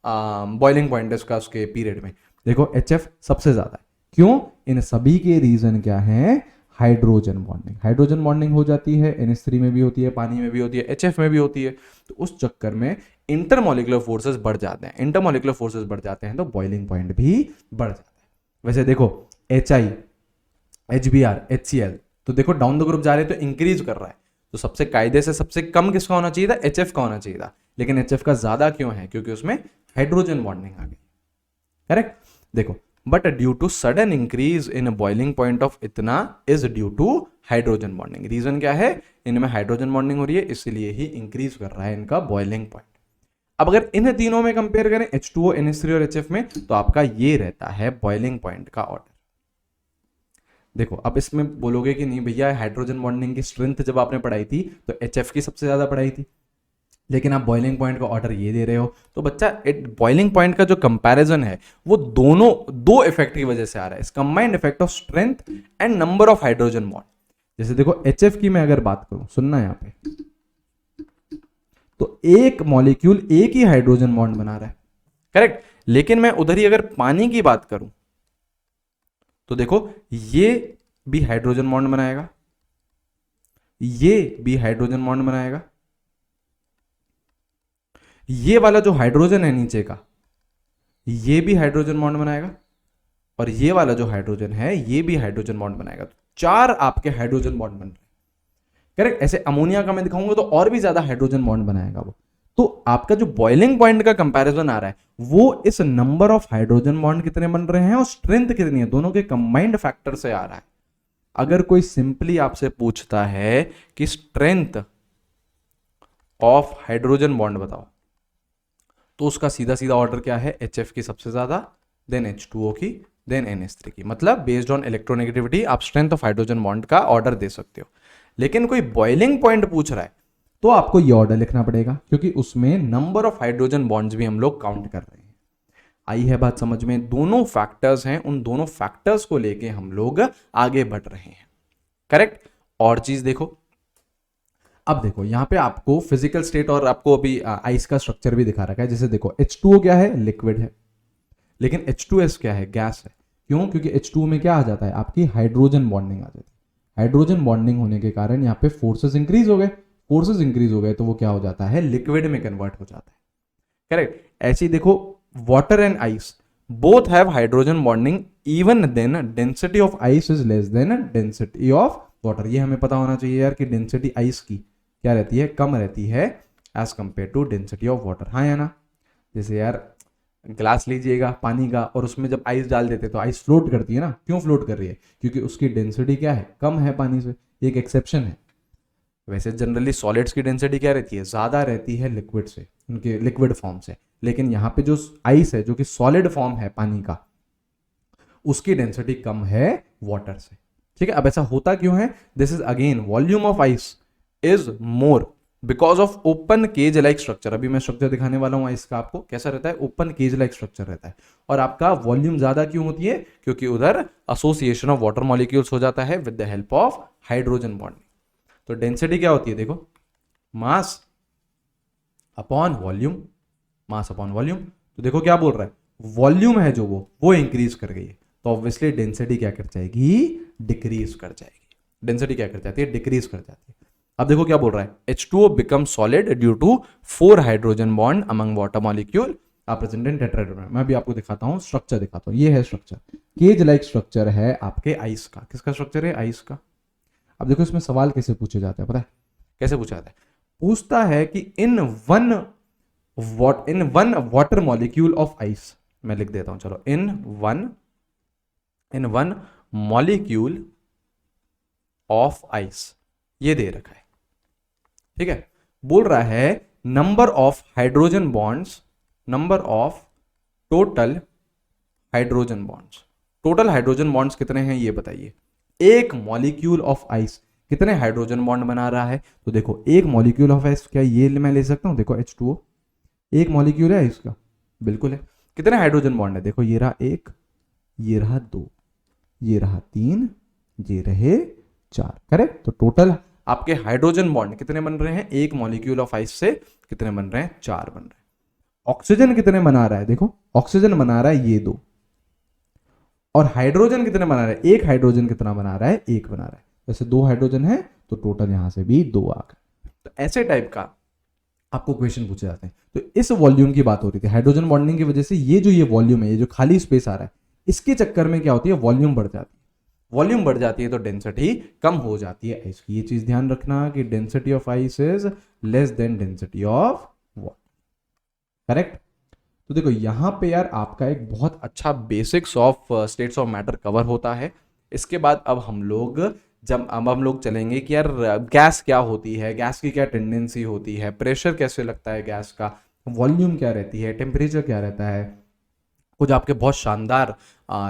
बॉइलिंग पॉइंट है उसका उसके पीरियड में। देखो HF सबसे ज्यादा है। क्यों? इन सभी के रीजन क्या है? Hydrogen bonding. हाइड्रोजन बॉन्डिंग हो जाती है, NH3 में भी होती है, पानी में भी होती है, HF में भी होती है। तो उस चक्कर में इंटरमोलिकुलर फोर्सेस बढ़ जाते हैं। इंटरमोलिकुलर फोर्सेस बढ़ जाते हैं तो बॉइलिंग पॉइंट भी बढ़ जाता है। वैसे देखो HI, HBr, HCl, तो देखो डाउन द ग्रुप जा रहे हैं तो इंक्रीज कर रहा है। तो सबसे कायदे से सबसे कम किसका होना चाहिए था? HF का होना चाहिए था, लेकिन HF का ज्यादा क्यों है? क्योंकि उसमें हाइड्रोजन बॉन्डिंग आ गई। करेक्ट। देखो but due to sudden increase in boiling point of इतना is due to hydrogen bonding. Reason क्या है? इनमें हाइड्रोजन बॉन्डिंग हो रही है, इसलिए ही इंक्रीज कर रहा है इनका बॉइलिंग पॉइंट। अब अगर इन तीनों में कंपेयर करें H2O, NH3 और HF में, तो आपका ये रहता है बॉइलिंग पॉइंट का ऑर्डर। देखो अब इसमें बोलोगे कि नहीं भैया हाइड्रोजन बॉन्डिंग की स्ट्रेंथ जब आपने पढ़ाई थी तो HF की सबसे ज्यादा पढ़ाई थी, लेकिन आप बॉइलिंग पॉइंट का ऑर्डर ये दे रहे हो। तो बच्चा बॉइलिंग पॉइंट का जो कंपैरिजन है वो दोनों दो इफेक्ट की वजह से आ रहा है, combined effect of strength and number of hydrogen bond. जैसे देखो HF की मैं अगर बात करूं, सुनना यहां पे, तो एक मॉलिक्यूल एक ही हाइड्रोजन बॉन्ड बना रहा है, करेक्ट। लेकिन मैं उधर ही अगर पानी की बात करूं तो देखो ये भी हाइड्रोजन बॉन्ड बनाएगा, ये भी हाइड्रोजन बॉन्ड बनाएगा, ये वाला जो हाइड्रोजन है नीचे का ये भी हाइड्रोजन बॉन्ड बनाएगा, और ये वाला जो हाइड्रोजन है ये भी हाइड्रोजन बॉन्ड बनाएगा। तो 4 आपके हाइड्रोजन बॉन्ड बन रहे हैं, करेक्ट। ऐसे अमोनिया का मैं दिखाऊंगा तो और भी ज्यादा हाइड्रोजन बॉन्ड बनाएगा वो। तो आपका जो बॉइलिंग पॉइंट का कंपैरिजन आ रहा है वो इस नंबर ऑफ हाइड्रोजन बॉन्ड कितने बन रहे हैं और स्ट्रेंथ कितनी है, दोनों के कंबाइंड फैक्टर से आ रहा है। अगर कोई सिंपली आपसे पूछता है कि स्ट्रेंथ ऑफ हाइड्रोजन बॉन्ड बताओ, तो उसका सीधा सीधा ऑर्डर क्या है, HF की सबसे ज्यादा, देन H2O की, देन NH3 की। मतलब बेस्ड ऑन इलेक्ट्रोनेगेटिविटी आप स्ट्रेंथ ऑफ हाइड्रोजन बॉन्ड का ऑर्डर दे सकते हो। लेकिन कोई बॉइलिंग पॉइंट पूछ रहा है तो आपको ये ऑर्डर लिखना पड़ेगा, क्योंकि उसमें नंबर ऑफ हाइड्रोजन बॉन्ड्स भी हम लोग काउंट कर रहे हैं। आई है बात समझ में? दोनों फैक्टर्स हैं, उन दोनों फैक्टर्स को लेके हम लोग आगे बढ़ रहे हैं, करेक्ट। और चीज देखो, अब देखो यहां पे आपको फिजिकल स्टेट और आपको अभी आइस का स्ट्रक्चर भी दिखा रखा है। जैसे देखो H2O क्या है, लिक्विड है, लेकिन H2S क्या है, गैस है। क्यों? क्योंकि H2O में क्या आ जाता है, आपकी हाइड्रोजन बॉन्डिंग आ जाती है। हाइड्रोजन बॉन्डिंग होने के कारण यहाँ पे फोर्सेस इंक्रीज हो गए, फोर्सेस इंक्रीज हो गए तो वो क्या हो जाता है, लिक्विड में कन्वर्ट हो जाता है, करेक्ट। ऐसे ही देखो water and ice both have hydrogen bonding, even then density of ice is less than density of water. ये हमें पता होना चाहिए यार कि डेंसिटी आइस की क्या रहती है, कम रहती है as compare to density of water. हाँ या ना? जैसे यार ग्लास लीजिएगा पानी का और उसमें जब आइस डाल देते तो आइस फ्लोट करती है ना। क्यों फ्लोट कर रही है? क्योंकि उसकी डेंसिटी क्या है, कम है पानी से। एक एक्सेप्शन है। वैसे जनरली सॉलिड्स की डेंसिटी क्या रहती है, ज्यादा रहती है लिक्विड से, उनके लिक्विड फॉर्म से। लेकिन यहाँ पे जो आइस है जो कि सॉलिड फॉर्म है पानी का, उसकी डेंसिटी कम है वाटर से, ठीक है। अब ऐसा होता क्यों है? This is again volume of ice is more because of open cage like structure. अभी मैं स्ट्रक्चर दिखाने वाला हूं आइस का आपको, कैसा रहता है, ओपन केज लाइक स्ट्रक्चर रहता है। और आपका वॉल्यूम ज्यादा क्यों होती है? क्योंकि उधर एसोसिएशन ऑफ वाटर मॉलिक्यूल्स हो जाता है with the help of hydrogen bonding. तो डेंसिटी क्या होती है, देखो mass upon volume, mass upon volume. तो देखो क्या बोल रहा है, वॉल्यूम है जो वो इंक्रीज कर गई है, तो ऑब्वियसली डेंसिटी क्या कर जाएगी, डिक्रीज कर जाएगी। डेंसिटी क्या कर जाती है, डिक्रीज कर जाती है। अब देखो क्या बोल रहा है, H2O become solid due to 4 hydrogen bond among water molecule are present in tetrahedral. मैं भी आपको दिखाता हूं, स्ट्रक्चर दिखाता हूं। ये है स्ट्रक्चर, केज लाइक स्ट्रक्चर है आपके आइस का। किसका स्ट्रक्चर है, आइस का। अब देखो इसमें सवाल कैसे पूछे जाते हैं, पता है कैसे पूछा जाता है? पूछता है कि in one water molecule of ice, मैं लिख देता हूं चलो, in one molecule of ice, ये दे रखा है, ठीक है। बोल रहा है number of hydrogen bonds, number of total hydrogen bonds. Total hydrogen bonds कितने हैं ये बताइए। एक मॉलिक्यूल ऑफ आइस कितने हाइड्रोजन बॉन्ड बना रहा है? तो देखो एक मॉलिक्यूल ऑफ आइस, क्या ये मैं ले सकता हूं, देखो H2O एक मॉलिक्यूल है इसका, बिल्कुल है। कितने हाइड्रोजन बॉन्ड है, देखो ये रहा 1, ये रहा 2, ये रहा 3, ये रहे 4, करेक्ट। तो टोटल आपके हाइड्रोजन बॉन्ड कितने बन रहे हैं, एक मॉलिक्यूल ऑफ आइस से कितने बन रहे हैं, 4 बन रहे हैं। ऑक्सीजन कितने बना रहा है, देखो ऑक्सीजन बना रहा है ये 2, और हाइड्रोजन कितने बना रहा है, एक हाइड्रोजन कितना बना रहा है, 1 बना रहा है। वैसे 2 हाइड्रोजन है तो टोटल यहां से भी 2 आ गए। तो ऐसे टाइप का आपको क्वेश्चन पूछे जाते हैं। तो इस वॉल्यूम की बात हो रही थी, हाइड्रोजन बॉन्डिंग की वजह से ये जो वॉल्यूम है, ये जो खाली स्पेस आ रहा है, इसके चक्कर में क्या होती है, वॉल्यूम बढ़ जाती है। वॉल्यूम बढ़ जाती है तो डेंसिटी कम हो जाती है आइस की। ये चीज ध्यान रखना कि density of ice is less than density of water, correct. तो देखो यहां पे यार आपका एक बहुत अच्छा basics of states of matter cover होता है। इसके बाद अब हम लोग चलेंगे कि यार गैस क्या होती है, गैस की क्या टेंडेंसी होती है, प्रेशर कैसे लगता है गैस का, वॉल्यूम क्या रहती है, टेम्परेचर क्या रहता है, कुछ आपके बहुत शानदार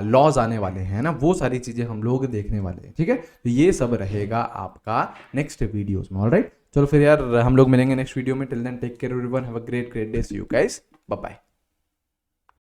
लॉज आने वाले हैं ना, वो सारी चीजें हम लोग देखने वाले हैं, ठीक है। तो ये सब रहेगा आपका नेक्स्ट वीडियोस में, ऑलराइट। चलो फिर यार हम लोग मिलेंगे नेक्स्ट वीडियो में। Till then take care everyone, have a great day, see you guys, bye bye.